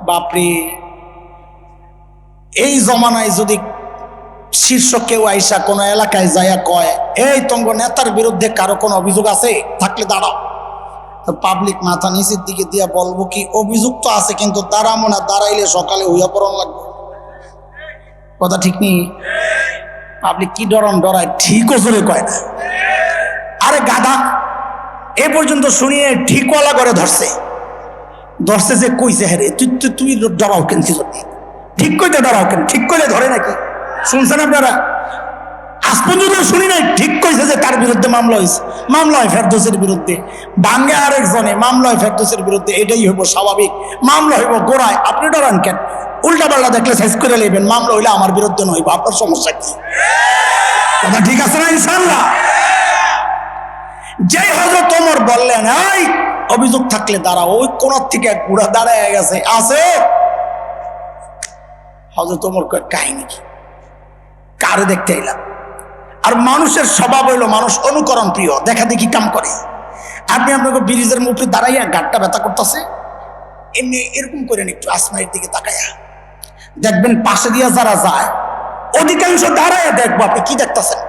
বাপরে, এই জমানায় যদি শীর্ষ কেউ আইসা কোনো এলাকায় যাইয়া কয়, এই তঙ্গ নেতার বিরুদ্ধে কারো কোনো অভিযোগ আছে, থাকলে দাঁড়াও, তো পাবলিক মাথা নিচের দিকে দিয়া বলবো কি, অভিযোগ তো আছে কিন্তু দাঁড়াবো না, দাঁড়াইলে সকালে হইয়া পড়ন লাগবে। কথা ঠিক নেই? পাবলিক কি ডরায়, ঠিকও জোরে কয় না। আরে গাধা, এ পর্যন্ত শুনিয়ে ঠিকওয়ালা করে ধরছে যে কইছে, হ্যাঁ রে তুই ডরাও কেন? ঠিক কইতে ডরাও কেন? ঠিক কইলে ধরে নাকি? শুনছেন আপনারা? আজ পর্যন্ত শুনি নাই ঠিক কইছে যে তার বিরুদ্ধে মামলা হয়েছে। মামলা হয় ফেরদৌসের বিরুদ্ধে, বাঙ্গে আরেকজনে মামলা হয় ফেরদৌসের বিরুদ্ধে, এটাই হইব স্বাভাবিক। মামলা হইব গোড়ায়, আপনি ডরান কেন? উল্টা পাল্টা দেখলে সাইজ করে নেবেন, মামলা হইলে আমার বিরুদ্ধে নইব, আপনার সমস্যা কি? কথা ঠিক আছে না? ইনশাআল্লাহ। যে হযরত ওমর বললেন, এই অভিযোগ থাকলে দাঁড়া, ওই কোনার থেকে এক বুড়া দাঁড়ায় গেছে, আছে। হযরত ওমর কয়, কাহিনী কি? কারে দেখতে এলাম? আর মানুষের স্বভাব হইলো মানুষ অনুকরণ প্রিয়, দেখা দেখি কাম করে। আপনি আপনাকে ব্রিজের মুখে দাঁড়াইয়া গাঁটটা ব্যথা করতেছে, এমনি এরকম করেন, একটু আসমানের দিকে তাকাইয়া দেখবেন পাশে দিয়া যারা যায় অধিকাংশ দাঁড়াইয়া দেখবো আপনি কি দেখতেছেন।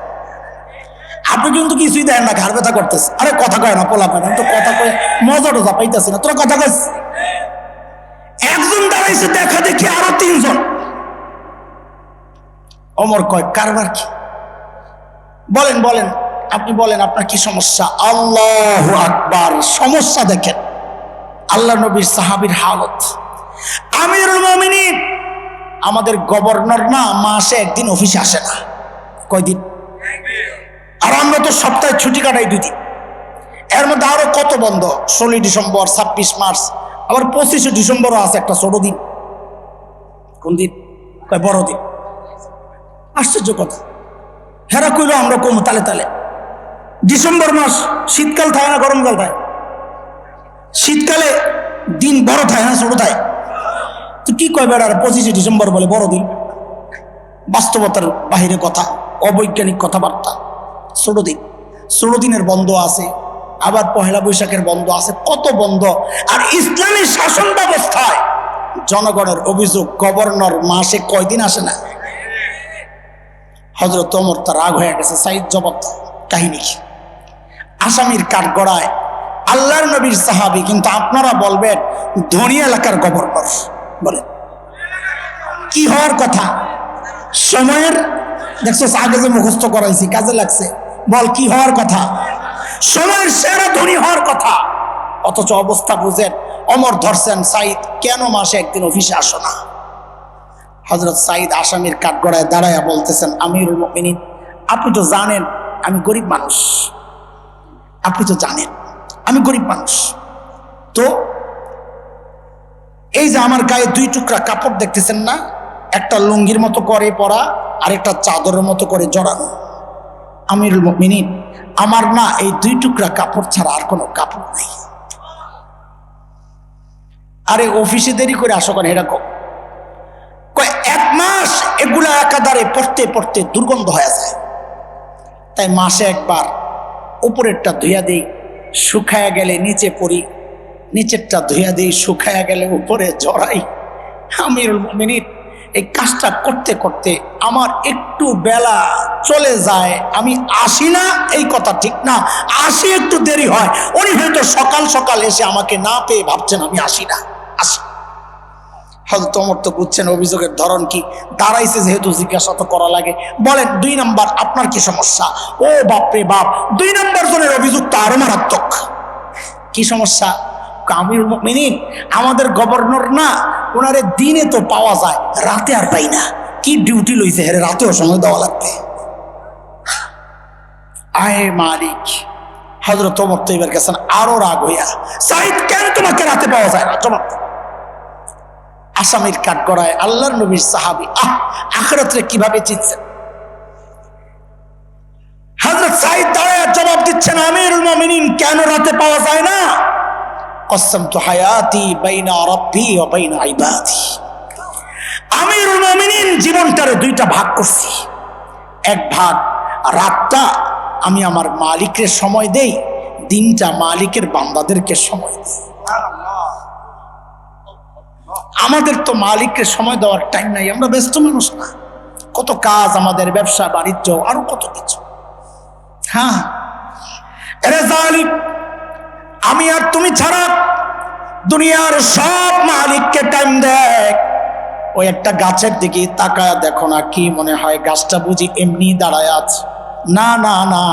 আপনি কিন্তু কিছুই দেখেন না, ঘাড় ব্যথা করতেছে। আরে কথা কয় না, পোলা পায় না তো, কথা কয়ে মজা টজা পাইতেছে না, তোরা কথা কইস। একজন দাঁড়াইছে, দেখা দেখি আরো তিনজন। ওমর কয়, কারবার কি? বলেন আপনি বলেন, আপনার কি সমস্যা? আল্লাহু আকবার। সমস্যা দেখেন, আল্লাহ নবীর সাহাবীর হালত। আমিরুল মুমিনিন, আমাদের গভর্নর না মাসে একদিন অফিসে আসে না। কয়দিন? আর আমরা তো সপ্তাহে ছুটি কাটাই 2 দিন। এর মধ্যে আরো কত বন্ধ, 16 ডিসেম্বর, 26 মার্চ, আবার 25 ডিসেম্বরও আছে একটা ছোট দিন। কোন দিন? বড় দিন। আশ্চর্য কথা, হেরা কইল আমরা কম তালে ডিসেম্বর মাস, শীতকাল থাকে না গরমকাল থাকে? শীতকালে দিন বড় থাকে না ছোট থাকে? তো কি কয় বেড়ার 25 ডিসেম্বর বলে বড় দিন? বাস্তবতার বাহিরে কথা, অবৈজ্ঞানিক কথাবার্তা। ষোলো দিনের বন্ধ আছে, আবার পহেলা বৈশাখের বন্ধ আছে, কত বন্ধ। আর ইসলামী শাসন ব্যবস্থায় জনগণের অভিযোগ গভর্নর মাসে কয়দিন আসে না? হযরত ওমর তার রাগ হয়ে গেছে। সাইদ জবাব, কাহিনী কি? আসামির কাঠগড়ায় আল্লাহর নবীর সাহাবী, কিন্তু আপনারা বলবেন ধনী এলাকার গভর্নর। বলেন কি হওয়ার কথা? সময়ের দেখছো আগে যে মুখস্থ করাইছি কাজে লাগছে। বল কি হওয়ার কথা? সময়ের সেরা ধনী হওয়ার কথা। অথচ অবস্থা বুঝেন, ওমর ধরছেন, সাইদ কেন মাসে একদিন অফিসে আসো না? হযরত সাইদ আসামির কাঠগড়ায় দাঁড়ায়া বলতেছেন, আমিরুল মুমিনিন, আপনি তো জানেন আমি গরিব মানুষ, আপনি তো জানেন আমি গরিব মানুষ, তো এই যে আমার গায়ে 2 টুকরা কাপড় দেখতেছেন না, একটা লুঙ্গির মতো করে পরা আর একটা চাদরের মতো করে জড়ানো। আমিরুল মুমিনিন, আমার না এই 2 টুকরা কাপড় ছাড়া আর কোনো কাপড় নাই। আরে অফিসে দেরি করে আসো কেন? এরকম 1 মাস এগুলা 1 একাধারে পড়তে পড়তে দুর্গন্ধ হয়ে যায়। তাই মাসে একবার উপরেরটা ধুইয়া দিই, শুকায়া গেলে নিচে পড়ি, নিচেরটা ধুইয়া দিই, শুকায়া গেলে উপরে জড়াই। আমিরুল মুমিনিন এই কাজটা করতে করতে আমার একটু বেলা চলে যায়, আমি আসি না এই কথা ঠিক না, আসি একটু দেরি হয়। উনি হয়তো সকাল সকাল এসে আমাকে না পেয়ে ভাবছেন আমি আসি না, আসি। হয়তো ওমর তো বুঝছেন অভিযোগের ধরন কি, দাঁড়াইছে যেহেতু জিজ্ঞাসা তো করা লাগে। বলেন 2 নাম্বার আপনার কি সমস্যা? ও বাপরে বাপ, 2 নাম্বার জনের অভিযোগ তো আরো মারাত্মক। কি সমস্যা? আমিরুল মুমিনিন আমাদের গভর্নর না, ওনারে দিনে তো পাওয়া যায়, রাতে আর পাই না। কি ডিউটি লইছে হেরে, রাতেও সময় দেওয়া লাগবে। আয় মালিক, হযরত ওমর তো এবার গেছেন আরো রাগ হইয়া, সাইদ কেন তোমাকে রাতে পাওয়া যায় না? জবাব আসামির কাঠ করায় আল্লাহর নবীর সাহাবী, আখিরাতে কিভাবে চিনছেন? হযরত সাইদ দাঁড়ায় জবাব দিচ্ছেন, আমিরুল মুমিনিন কেন রাতে পাওয়া যায় না? কসমতু হায়াতি বাইনা রাব্বি ওয়া বাইনা ইবাদি। আমিরুল মুমিনিন জীবনটারে 2টা ভাগ করছি। এক ভাগ রাতটা আমি আমার মালিকের সময় দেই, দিনটা মালিকের বান্দাদেরকে সময় দেই। আমাদের তো মালিককে সময় দেওয়ার টাইম নাই, আমরা ব্যস্ত মানুষ না, কত কাজ আমাদের, ব্যবসা বাণিজ্য আরো কত কিছু। হ্যাঁ এরে জালিম, আমি আর তুমি ছাড়া দুনিয়ার সব মালিককে টাইম দেখ। ওই একটা গাছের দিকে তাকায় দেখো না, কি মনে হয় গাছটা বুঝি এমনি দাঁড়ায় আছে? না না না,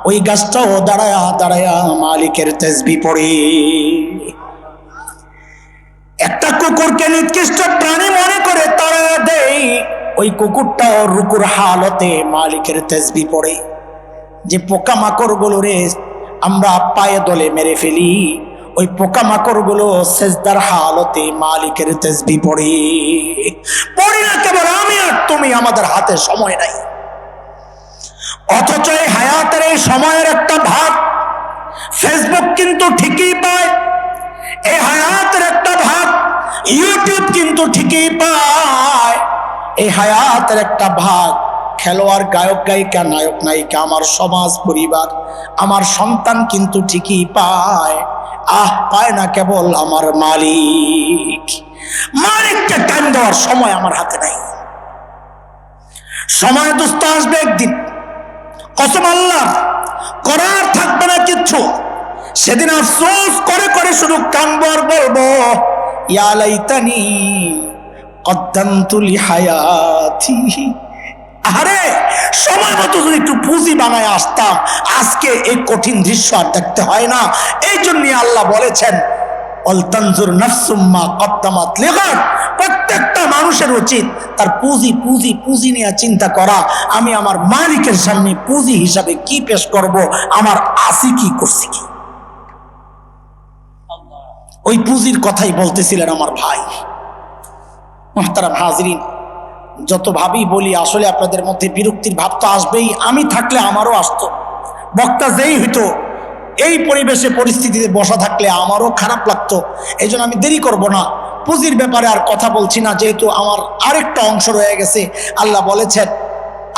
ওই গাছটাও দাঁড়ায়া দাঁড়ায়া মালিকের তাসবিহ পড়ে। একটা কুকুরকে নিকৃষ্ট প্রাণী মনে করে তাড়া দেই, ওই কুকুরটাও রুকুর হালতে মালিকের তাসবিহ পড়ে। যে পোকামাকড় গুলো রে আমরা পায়ে দলে মেরে ফেলি, ওই পোকামাকড় গুলো সেজদার হালতে মালিকের তাসবিহ পড়ে। পড়ি না কেবল আমি আর তুমি, আমাদের হাতে সময় নাই। অথচ এই হায়াতের এই সময়ের একটা ভাগ ফেসবুক কিন্তু ঠিকই পায়, এই হায়াতের একটা ভাগ ইউটিউব কিন্তু ঠিকই পায়, এই হায়াতের একটা ভাগ খেলোয়াড়, গায়ক গায়িকা, নায়ক নায়িকা, আমার সমাজ পরিবার, আমার সন্তান কিন্তু ঠিকই পায়। পায় না কেবল আমার মালিক। মালিককে টাইম দেওয়ার সময় আমার হাতে নাই। সময় দোস্ত আসবে একদিন, কসম আল্লাহ, করার থাকবে না কিচ্ছু। সেদিন আফসোস করে করে শুধু কানবো আর বলবো, ইয়া লাইতানি কদ্দামতু লিহায়াতি। আরে সময় মতো যদি একটু পুঁজি বানায় আসতাম, আজকে এই কঠিন দৃশ্য আর দেখতে হয় না। এই জন্য আল্লাহ বলেছেন, অলতানজুর নাফসুম মা কদ্দামাত লিগাদ। প্রত্যেকটা মানুষের উচিত তার পুঁজি পুঁজি পুঁজি নিয়ে চিন্তা করা, আমি আমার মালিকের সামনে পুঁজি হিসাবে কি পেশ করব, আমার আসি কি করছি কি। ওই পুঁজির কথাই বলতেছিলেন আমার ভাই। মুহতারাম হাজরিন, যত ভাবি বলি আসলে আপনাদের মধ্যে বিরক্তির ভাব তো আসবেই। আমি থাকলে আমারও আসতো, বক্তা যেই হইতো এই পরিবেশে পরিস্থিতিতে বসা থাকলে আমারও খারাপ লাগতো। এই জন্য আমি দেরি করব না, পুঁজির ব্যাপারে আর কথা বলছি না, যেহেতু আমার আরেকটা অংশ রয়ে গেছে। আল্লাহ বলেছেন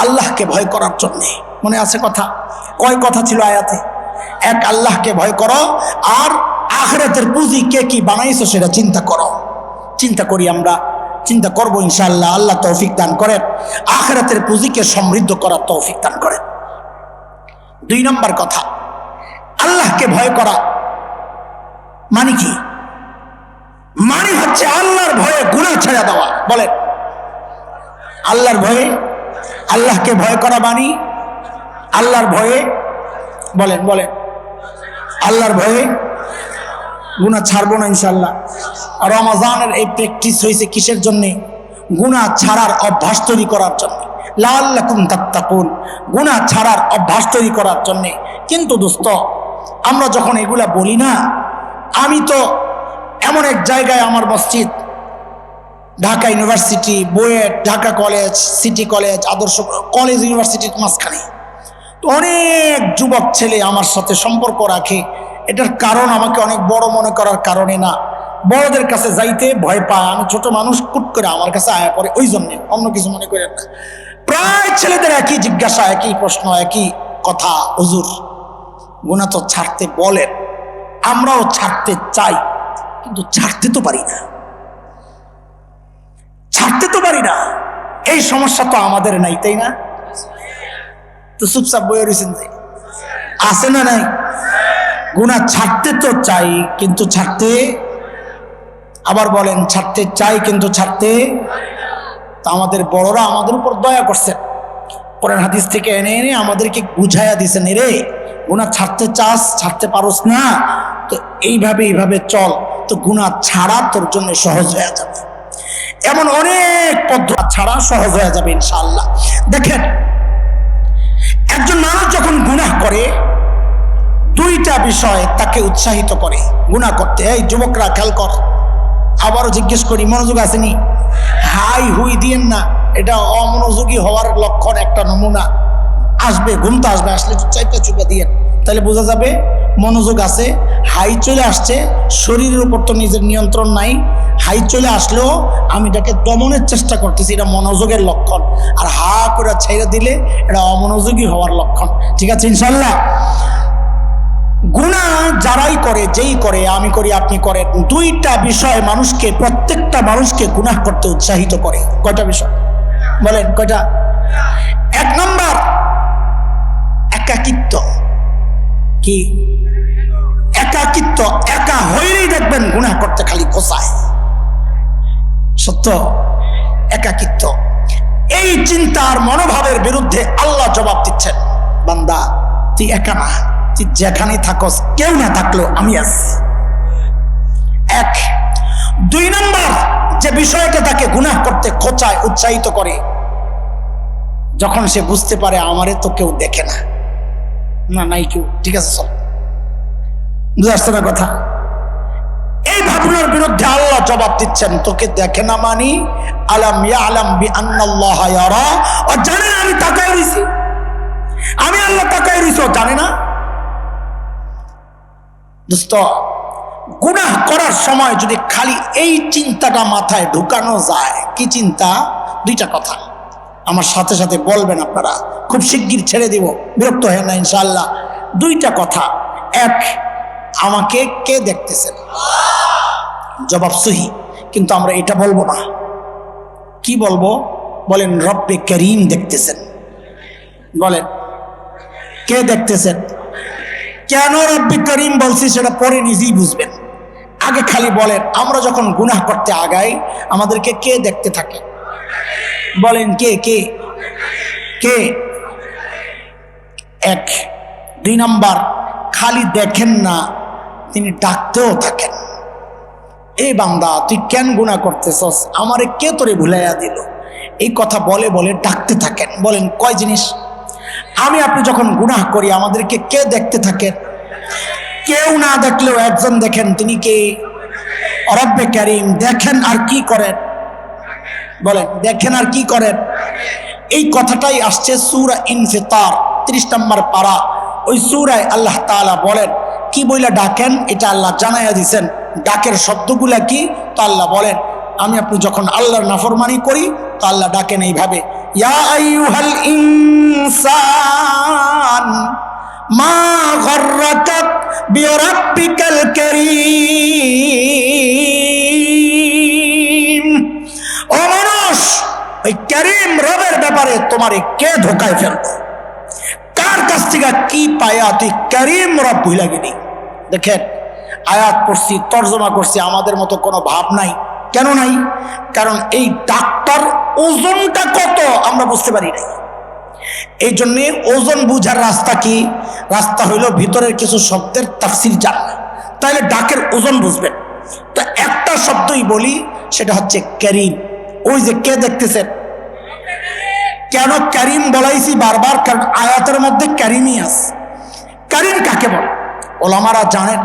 আল্লাহকে ভয় করার জন্যে। মনে আছে কথা? কয় কথা ছিল আয়াতে? এক, আল্লাহকে ভয় করো, আর আখিরাতের পুঁজি কে কি বানাইছো সেটা চিন্তা করো। চিন্তা করি আমরা, চিন্তা করবো ইনশাআল্লাহ। আল্লাহ তৌফিক দান করেন, আখিরাতের পুঁজিকে সমৃদ্ধ করার তৌফিক দান করেন। 2 নম্বর কথা, আল্লাহকে ভয় করা মানে কি? মানে হচ্ছে আল্লাহর ভয়ে গুনাহ ছেড়ে দেওয়া। বলেন আল্লাহর ভয়ে, আল্লাহকে ভয় করা মানে আল্লাহর ভয়ে, বলেন বলেন, আল্লাহর ভয়ে গুনাহ ছাড়বো না ইনশাআল্লাহ। রমজানের এই প্র্যাকটিস হয়েছে কিসের জন্যে? গুনাহ ছাড়ার অভ্যাস তৈরি করার জন্য, লাআল্লাকুম তাত্তাকুন, গুনাহ ছাড়ার অভ্যাস তৈরি করার জন্যে। কিন্তু দোস্ত, আমরা যখন এগুলা বলি না, আমি তো এমন এক জায়গায়, আমার মসজিদ Dhaka university, BUET, Dhaka college, city college, আদর্শ কলেজ, ইউনিভার্সিটির মাঝখানে তো অনেক যুবক ছেলে আমার সাথে সম্পর্ক রাখে। এটার কারণ আমাকে অনেক বড় মনে করার কারণে না, বড়দের কাছে যাইতে ভয় পায়, আমি ছোট মানুষ, কুট করে আমার কাছে আয়া পড়ে, ওই জন্যে, অন্য কিছু মনে করেন না। প্রায় ছেলেদের একই জিজ্ঞাসা, একই প্রশ্ন, একই কথা, হুজুর গুনাহ তো ছাড়তে বলেন, আমরাও ছাড়তে চাই, কিন্তু ছাড়তে তো পারি না, ছাড়তে তো পারি না। এই সমস্যা তো আমাদের নাই, তাই না? তো চুপচাপ বয়ে রয়েছেন যে, আছে না নাই? গুনাহ ছাড়তে তো চাই কিন্তু ছাড়তে, আবার বলেন ছাড়তে চাই কিন্তু ছাড়তে। তা আমাদের বড়রা আমাদের উপর দয়া করছেন, কোরআন হাদিস থেকে এনে এনে আমাদেরকে বুঝাইয়া দিছেন, রে গুনাহ ছাড়তে চাস, ছাড়তে পারোস না, তো এইভাবে চল, তো গুনাহ ছাড়া তোর জন্য সহজ হয়ে যাবে। এমন অনেক পদ্ধতি ছাড়া সহজ হয়ে যাবে ইনশাআল্লাহ। দেখেন, একজন মানুষ যখন গুনাহ করে, দুইটা বিষয় তাকে উৎসাহিত করে গুনাহ করতে। এই যুবকরা খেয়াল কর, আবারও জিজ্ঞেস করি, মনোযোগ আসেনি? হাই হুই দিয়েন না, এটা অমনোযোগী হওয়ার লক্ষণ, একটা নমুনা। আসবে, ঘুমতে আসবে, আসলে চাইটা চুপা দিয়ে, তাহলে বোঝা যাবে মনোযোগ আছে। হাই চলে আসছে, শরীরের উপর তো নিজের নিয়ন্ত্রণ নাই, হাই চলে আসলেও আমি এটাকে দমনের চেষ্টা করতেছি, এটা মনোযোগের লক্ষণ। আর হা করে ছেড়ে দিলে এটা অমনোযোগী হওয়ার লক্ষণ। ঠিক আছে ইনশাল্লাহ? গুনাহ যারাই করে, যেই করে, আমি করি, আপনি করেন, দুইটা বিষয় মানুষকে, প্রত্যেকটা মানুষকে গুনাহ করতে উৎসাহিত করে। কয়টা বিষয় বলেন? কয়টা? এক নম্বর, একাকিত্ব। কি একাকিত্ব? একা হইলেই দেখবেন গুনাহ করতে খালি কোসায়। সত্য, একাকিত্ব। এই চিন্তার মনোভাবের বিরুদ্ধে আল্লাহ জবাব দিচ্ছেন, বান্দা তুই একা না, তুই যেখানে থাকস, কেউ না থাকলেও আমি আছি। এক। দুই নম্বর যে বিষয়টা তাকে গুনাহ করতে খোঁচায়, উৎসাহিত করে, যখন সে বুঝতে পারে আমারে তো কেউ দেখে না, না নাই কেউ, ঠিক আছে চল, বুঝে আসছে না কথা? এই ভাবনার বিরুদ্ধে আল্লাহ জবাব দিচ্ছেন, তোকে দেখে না মানি, আলাম ইয়ালাম বিআন্নাল্লাহ ইয়ারা, ও জানে না আমি তাকায় রইছি, আমি আল্লাহ তাকায় রইছি, ও জানে না। দোস্ত, গুনাহ করার সময় যদি খালি এই চিন্তাটা মাথায় ঢুকানো যায়, কি চিন্তা? দুইটা কথা আমার সাথে সাথে বলবেন আপনারা, খুব শিগগির ছেড়ে দিব, বিরক্ত হয় না ইনশাআল্লাহ। দুইটা কথা। এক, আমাকে কে দেখতেছেন? জবাব সহি, কিন্তু আমরা এটা বলবো না। কি বলবো? বলেন রব্বে করিম দেখতেছেন। বলেন কে দেখতেছেন? কেন রব্বে করিম বলছি সেটা পরে নিজেই বুঝবেন, আগে খালি বলেন আমরা যখন গুনাহ করতে আগাই আমাদেরকে কে দেখতে থাকে? বলেন কে কে কে? এক। দুই নাম্বার, খালি দেখেন না, তিনি ডাকতেও থাকেন, এই বান্দা তুই কেন গুনাহ করতেছস, আমারে কে তোরে ভুলাইয়া দিল, এই কথা বলে বলে ডাকতে থাকেন। বলেন কয় জিনিস? আমি আপনি যখন গুনাহ করি আমাদেরকে কে দেখতে থাকেন? কেউ না দেখলেও একজন দেখেন, তিনি কে? রব্বে কারীম। দেখেন আর কি করেন? বলেন দেখেন আর কি করেন? এই কথাটাই আসছে সূরা ইনফিতার 30 নম্বর পারা, ওই সূরায় আল্লাহ তাআলা বলেন কি বইলা ডাকেন, এটা আল্লাহ জানাইয়া দিছেন। ডাকের শব্দগুলা কি? তো আল্লাহ বলেন, আমি আপনি যখন আল্লাহর নাফরমানি করি তো আল্লাহ ডাকেন এইভাবে, ইয়া আইয়ুহাল ইনসান মা গররাকা বিরাব্বিকাল কারীম। ও মানুষ, ওই কারীম রবের ব্যাপারে তোমারে কে ধোকায় ফেললো? কার কাছ থেকে কি পায়া তুই কারীম রব ভুলা গেলি? দেখেন, আয়াত পড়ছি, তর্জমা করছি, আমাদের মতো কোনো ভাব নাই। কেন নাই? কারণ এই ডাক্তার ওজনটা কত আমরা বুঝতে পারি নাই। এই জন্যে ওজন বুঝার রাস্তা কি? রাস্তা হইল ভিতরের কিছু শব্দের তাফসীর জানা, তাহলে ডাকের ওজন বুঝবেন। তো একটা শব্দই বলি, সেটা হচ্ছে কারীম। ওই যে কে দেখতেছেন, কেন কারীম বলাইছি বারবার? কারণ আয়াতের মধ্যে কারীমই আছে। কারীম কাকে বলে ওলামারা জানেন?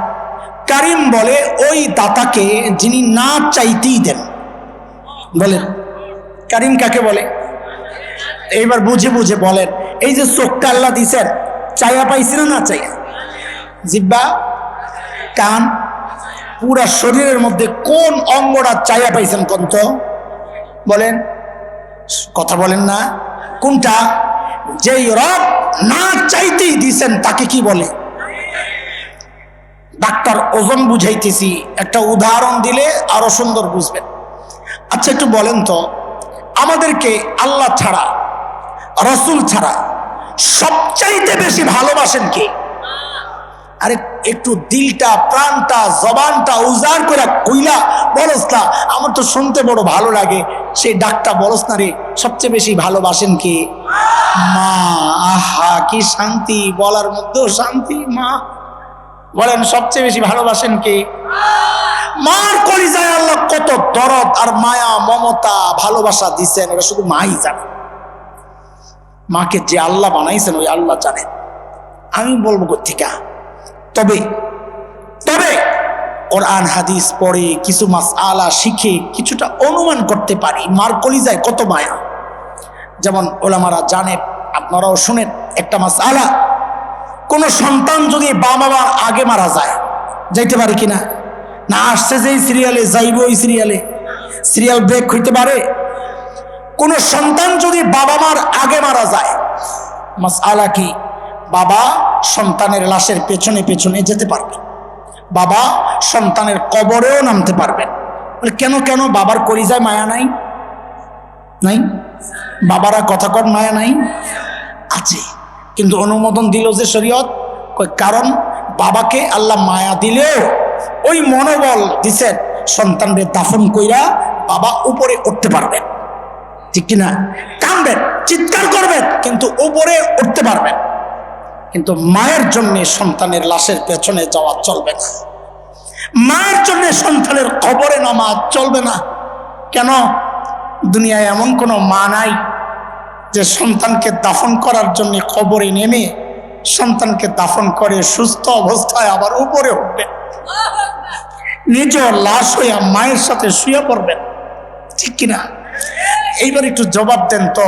কারীম বলে ওই দাতাকে যিনি না চাইতেই দেন। বলেন কারীম কাকে বলে? এইবার বুঝে বুঝে বলেন, এই যে চোখটা আল্লাহ দিছেন, চাইয়া পাইছি না না চাইয়া? জিব্বা, কান, পুরা শরীরের মধ্যে কোন অঙ্গটা চাইয়া পাইছেন কোন তো বলেন, কথা বলেন না, কোনটা? যেই রব না চাইতেই দিছেন তাকে কি বলে? ডাক্তার ওজন বুঝাইতেছি, একটা উদাহরণ দিলে আরো সুন্দর বুঝবেন। আচ্ছা একটু বলেন তো, আমাদেরকে আল্লাহ ছাড়া, রসুল ছাড়া সবচাইতে বেশি ভালোবাসেন কে? আরে একটু দিলটা, প্রাণটা, জবানটা উজাড় করে কইলা বলস না, আমার তো শুনতে বড় ভালো লাগে, সেই ডাকটা বলস না রে, সবচেয়ে বেশি ভালোবাসেন কে? মা। আহা কি শান্তি, বলার মধ্যেও শান্তি। মা বলেন সবচেয়ে বেশি ভালোবাসেন কে? মার কলিজায় আল্লাহ কত দরদ আর মায়া, মমতা, ভালোবাসা দিচ্ছেন, এটা শুধু মাই জানে। মাকে যে আল্লাহ বানাইছেন ওই আল্লাহ জানেন, আমি বলবো কোথেকে। তবে তবে কোরআন হাদিস পড়ে কিছু মাসআলা শিখে কিছুটা অনুমান করতে পারি মার কলিজায় কত মায়া। যেমন ওলামারা জানেন, আপনারাও শুনেন একটা মাসআলা, কোন সন্তান যদি বাবা মার আগে মারা যায়, যাইতে পারে কিনা? না আসছে যে সিরিয়ালে যাইব, ওই সিরিয়াল ব্রেক হইতে পারে? কোন সন্তান যদি বাবা মার আগে মারা যায়, মাসআলা কি? বাবা সন্তানের লাশের পেছনে পেছনে যেতে পারবে, বাবা সন্তানের কবরেও নামতে পারবেন। কেন কেন? বাবার কলিজায় মায়া নাই? নাই? বাবারা কথা কর মায়া নাই? আছে, কিন্তু অনুমোদন দিল যে শরীয়ত, কারণ বাবাকে আল্লাহ মায়া দিলেও ওই মনোবল দিছেন সন্তানদের দাফন কইরা বাবা উপরে উঠতে পারবেন, ঠিক কিনা? কাঁদবেন, চিৎকার করবেন, কিন্তু উপরে উঠতে পারবেন। কিন্তু মায়ের জন্য সন্তানের লাশের পেছনে যাওয়া চলবে না, মায়ের জন্য সন্তানের কবরে নামা চলবে না। কেন? দুনিয়ায় এমন কোনো মা নাই যে সন্তানকে দাফন করার জন্য কবরে নেমে সন্তানকে দাফন করে সুস্থ অবস্থায় আবার উপরে উঠবে, নিজ লাশ হইয়া মায়ের সাথে শুয়ে পড়বেন, ঠিক কিনা? এইবার একটু জবাব দেন তো,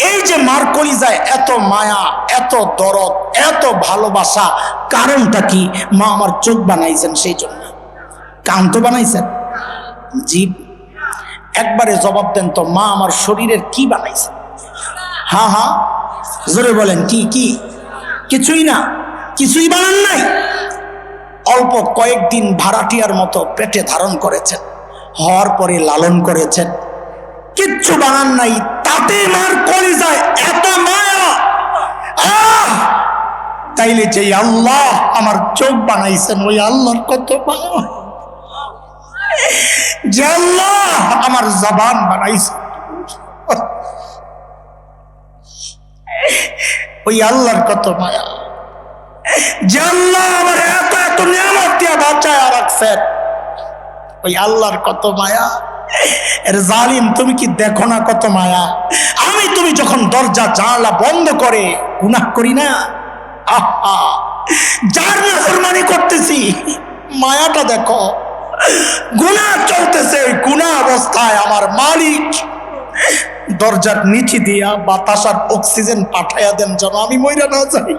এই যে মার কলিজায় এত মায়া, এত দরদ, এত ভালোবাসা, কারণটা কি? মা আমার চোখ বানাইছেন, সেই জন্য। কান তো বানাইছেন, জিভ। একবারে জবাব দেন তো, মা আমার শরীরের কি বানাইছেন? হ্যাঁ হ্যাঁ জোরে বলেন, কি কি? কিছুই না, কিছুই বানান নাই। অল্প কয়েকদিন ভাড়াটিয়ার মতো পেটে ধারণ করেছেন, হওয়ার পরে লালন করেছেন, কিচ্ছু বানান নাই, তাতে মার কলিজায় এত মায়া। তাইলে যে আল্লাহ আমার চোখ বানাইছেন ওই আল্লাহর কত মায়া, যে আল্লাহ আমার জবান বানাইছেন ওই আল্লাহর কত মায়া, যে আল্লাহ আমার এত এত নিয়ামত দিয়া বাঁচায় রাখছেন ওই আল্লাহর কত মায়া। এর জালিম, তুমি কি দেখো না কত মায়া? আমি তুমি যখন দরজা জানালা বন্ধ করে গুনাহ করি না, আহা যার নাফরমানি করতেছি, মায়াটা দেখো। গুনাহ চলতেছে, গুনাহ অবস্থায় আমার মালিক দরজার নিচে দিয়া বাতাস আর অক্সিজেন পাঠাইয়া দেন যেন আমি মইরা না যাই।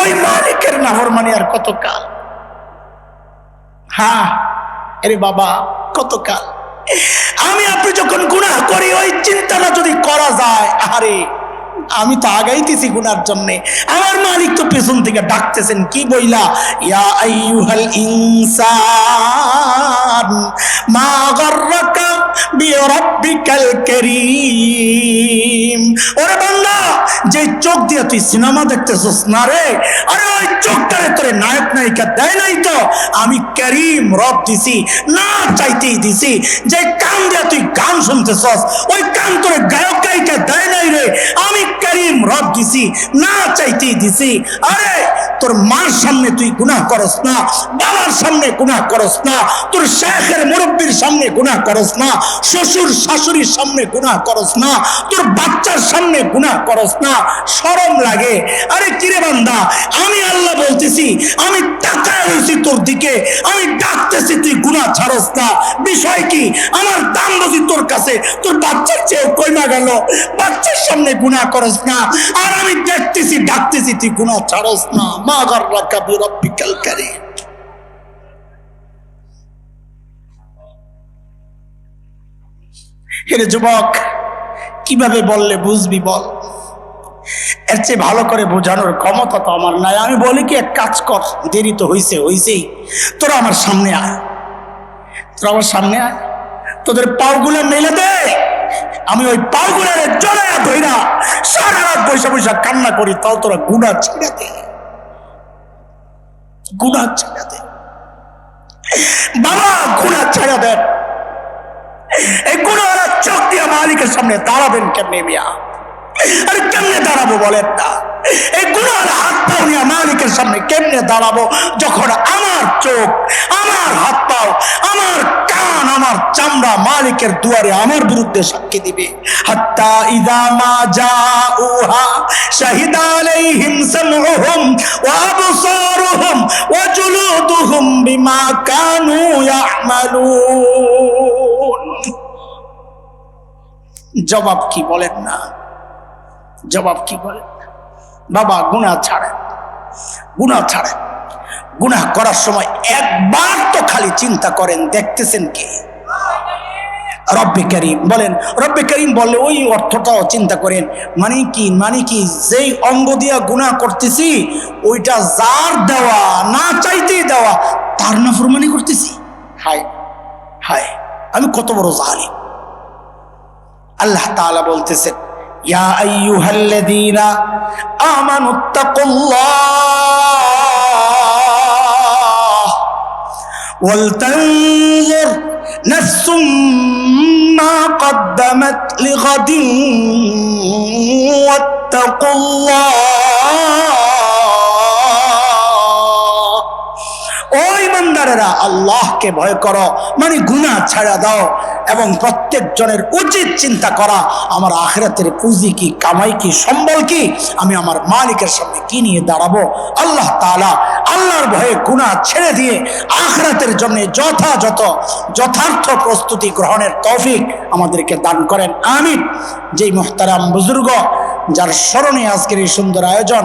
ওই মালিকের নাফরমানি আর কত কাল? হ্যাঁ আরে বাবা, কত কাল? আমি আপনি যখন গুনাহ করি ওই চিন্তাটা যদি করা যায়, আরে আমি তো আগাইতেছি গুনার জন্য, আমার মালিক তো পেছন থেকে ডাকতেছেন, কি বইলা? ইয়া আইয়ুহাল ইনসান মা গাররাকা বিরাব্বিকাল কারীম। ওরে বান্দা, যে চোখ দিয়ে তুই সিনেমা দেখতেছস না রে, আরে ওই চোখটারে তোরে নায়ক নায়িকা দেয় নাই তো, আমি কারীম রব দিছি, না চাইতেই দিছি। যে কান দিয়ে তুই গান শুনতেছস ওই কান তোরে গায়ক গায়িকা দেয় নাই রে, আমি কারীম রব দিছি, না চাইতেই দিছি। আরে তোর মার সামনে তুই গুনাহ করস না, বাবার সামনে গুনাহ করস না, তোর শেখের মুরব্বির সামনে গুনাহ করস না, শ্বশুর শাশুড়ির সামনে গুনাহ করস না, তোর বাচ্চার সামনে গুনাহ করস না, শরম লাগে। আরে কিরে বান্দা, আমি আল্লাহ বলতেছি, আমি তাকায় হয়েছি তোর দিকে, আমি ডাকতেছি, তুই গুনাহ ছাড়স না। বিষয় কি? আমার দাম বুঝি তোর কাছে, তোর বাচ্চার চেয়ে কইমা গেল, বাচ্চার সামনে গুনাহ করস না, আর আমি দেখতেছি ডাকতেছি, তুই গুনাহ ছাড়স না। মা গাররাকা বিরাব্বিকাল কারীম। হে যুবক, কিভাবে বললে বুঝবি বল? এর চেয়ে ভালো করে বোঝানোর ক্ষমতা তো আমার নাই। আমি বলি কি, এক কাজ কর, দেরি তো হইছেই, তোরা আমার সামনে আয়, তোরা আমার সামনে আয়, তোদের পাওগুলো মেলে দে, আমি ওই পাওগুলোর জড়ায়া ধইরা সারা রাত বৈশা বৈশা কান্না করি, তাও তোরা গুনাহ ছেড়ে দে, গুনাহ ছেড়ে দে বাবা, গুনাহ ছেড়ে দেন। এই গুনাহওয়ালা চোখ দিয়ে মালিকের সামনে দাঁড়াবেন কেমনে মিয়া? আরে কেমনে দাঁড়াবো বলেন না? এই গুনাহওয়ালা হাত পাও নিয়ে মালিকের সামনে কেমনে দাঁড়াবো, যখন আমার চোখ, আমার হাত পাও, আমার কান, আমার চামড়া মালিকের দুয়ারে আমার বিরুদ্ধে সাক্ষী দিবে। হাত্তা ইযা মা জাউহা শাহিদা আলাইহিম সামউহুম ওয়া আবসারুহুম ওয়া জুলুদুহুম বিমা কানু ইয়ামালুন। জবাব কি বলেন না? জবাব কি বলেন? বাবা, গুনাহ ছাড়েন, গুনাহ ছাড়েন। গুনাহ করার সময় একবার তো খালি চিন্তা করেন, দেখতেছেন কি? রব্বে করিম। বলেন রব্বে করিম বললে ওই অর্থটাও চিন্তা করেন। মানে কি? মানে কি, যেই অঙ্গ দিয়া গুনাহ করতেছি ওইটা যার দেওয়া, না চাইতেই দেওয়া, তার নাফরমানি করতেছি। হায় হায়, আমি কত বড় জালিম। আল্লাহ তাআলা বলতেছেন, ইয়া আইয়ুহাল্লাযীনা আমানুত্তাকুল্লাহ ওয়াল তানজুর নাফসুম মা কদ্দামাত লিগাদিন ওয়াত্তাকুল্লাহ। ওই ইমানদারেরা, আল্লাহকে ভয় করো, মানে গুনাহ ছাড়া দাও, এবং প্রত্যেক জনের উচিত চিন্তা করা, আমার আখিরাতের পুঁজি কি, কামাই কি, সম্বল কি, আমি আমার মালিকের সামনে কি নিয়ে দাঁড়াবো। আল্লাহ তাআলা আল্লাহর ভয়ে গুনাহ ছেড়ে দিয়ে আখিরাতের জন্য যথার্থ প্রস্তুতি গ্রহণের তৌফিক আমাদেরকে দান করেন, আমিন। যেই মুহতারাম বুজুর্গ যার স্মরণে আজকের এই সুন্দর আয়োজন,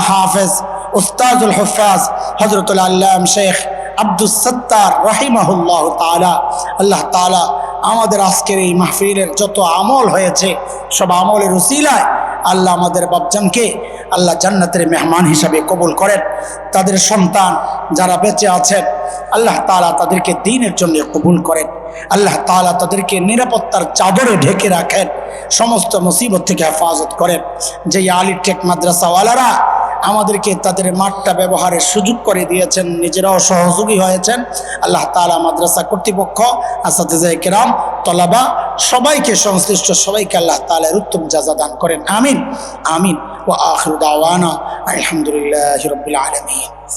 হাফেজ উস্তাজুল হুফাজ হযরতুল আল্লাম শেখ আব্দুস সত্তার রাহিমাহুল্লাহ তাআলা, আল্লাহ তাআলা আমাদের আজকের এই মাহফিলের যত আমল হয়েছে সব আমলের উসিলায় আল্লাহ আমাদের বাপজানকে আল্লাহ জান্নাতের মেহমান হিসাবে কবুল করেন। তাদের সন্তান যারা বেঁচে আছেন আল্লাহ তাআলা তাদেরকে দ্বীনের জন্য কবুল করেন। আল্লাহ তাআলা তাদেরকে নিরাপত্তার চাদরে ঢেকে রাখেন, সমস্ত মুসিবত থেকে হেফাজত করেন। যে আলী টেক মাদ্রাসাওয়ালারা আমাদেরকে তাদের মাঠটা ব্যবহারের সুযোগ করে দিয়েছেন, নিজেরাও সহযোগী হয়েছেন, আল্লাহ তাআলা মাদ্রাসা কর্তৃপক্ষ, আসাতিজায়ে কেরাম, তলাবা, সবাইকে, সংশ্লিষ্ট সবাইকে আল্লাহ তাআলা উত্তম জাযা দান করেন, আমিন আমিন। ওয়া আখিরু দাওয়ানা আলহামদুলিল্লাহি রাব্বিল আলামিন।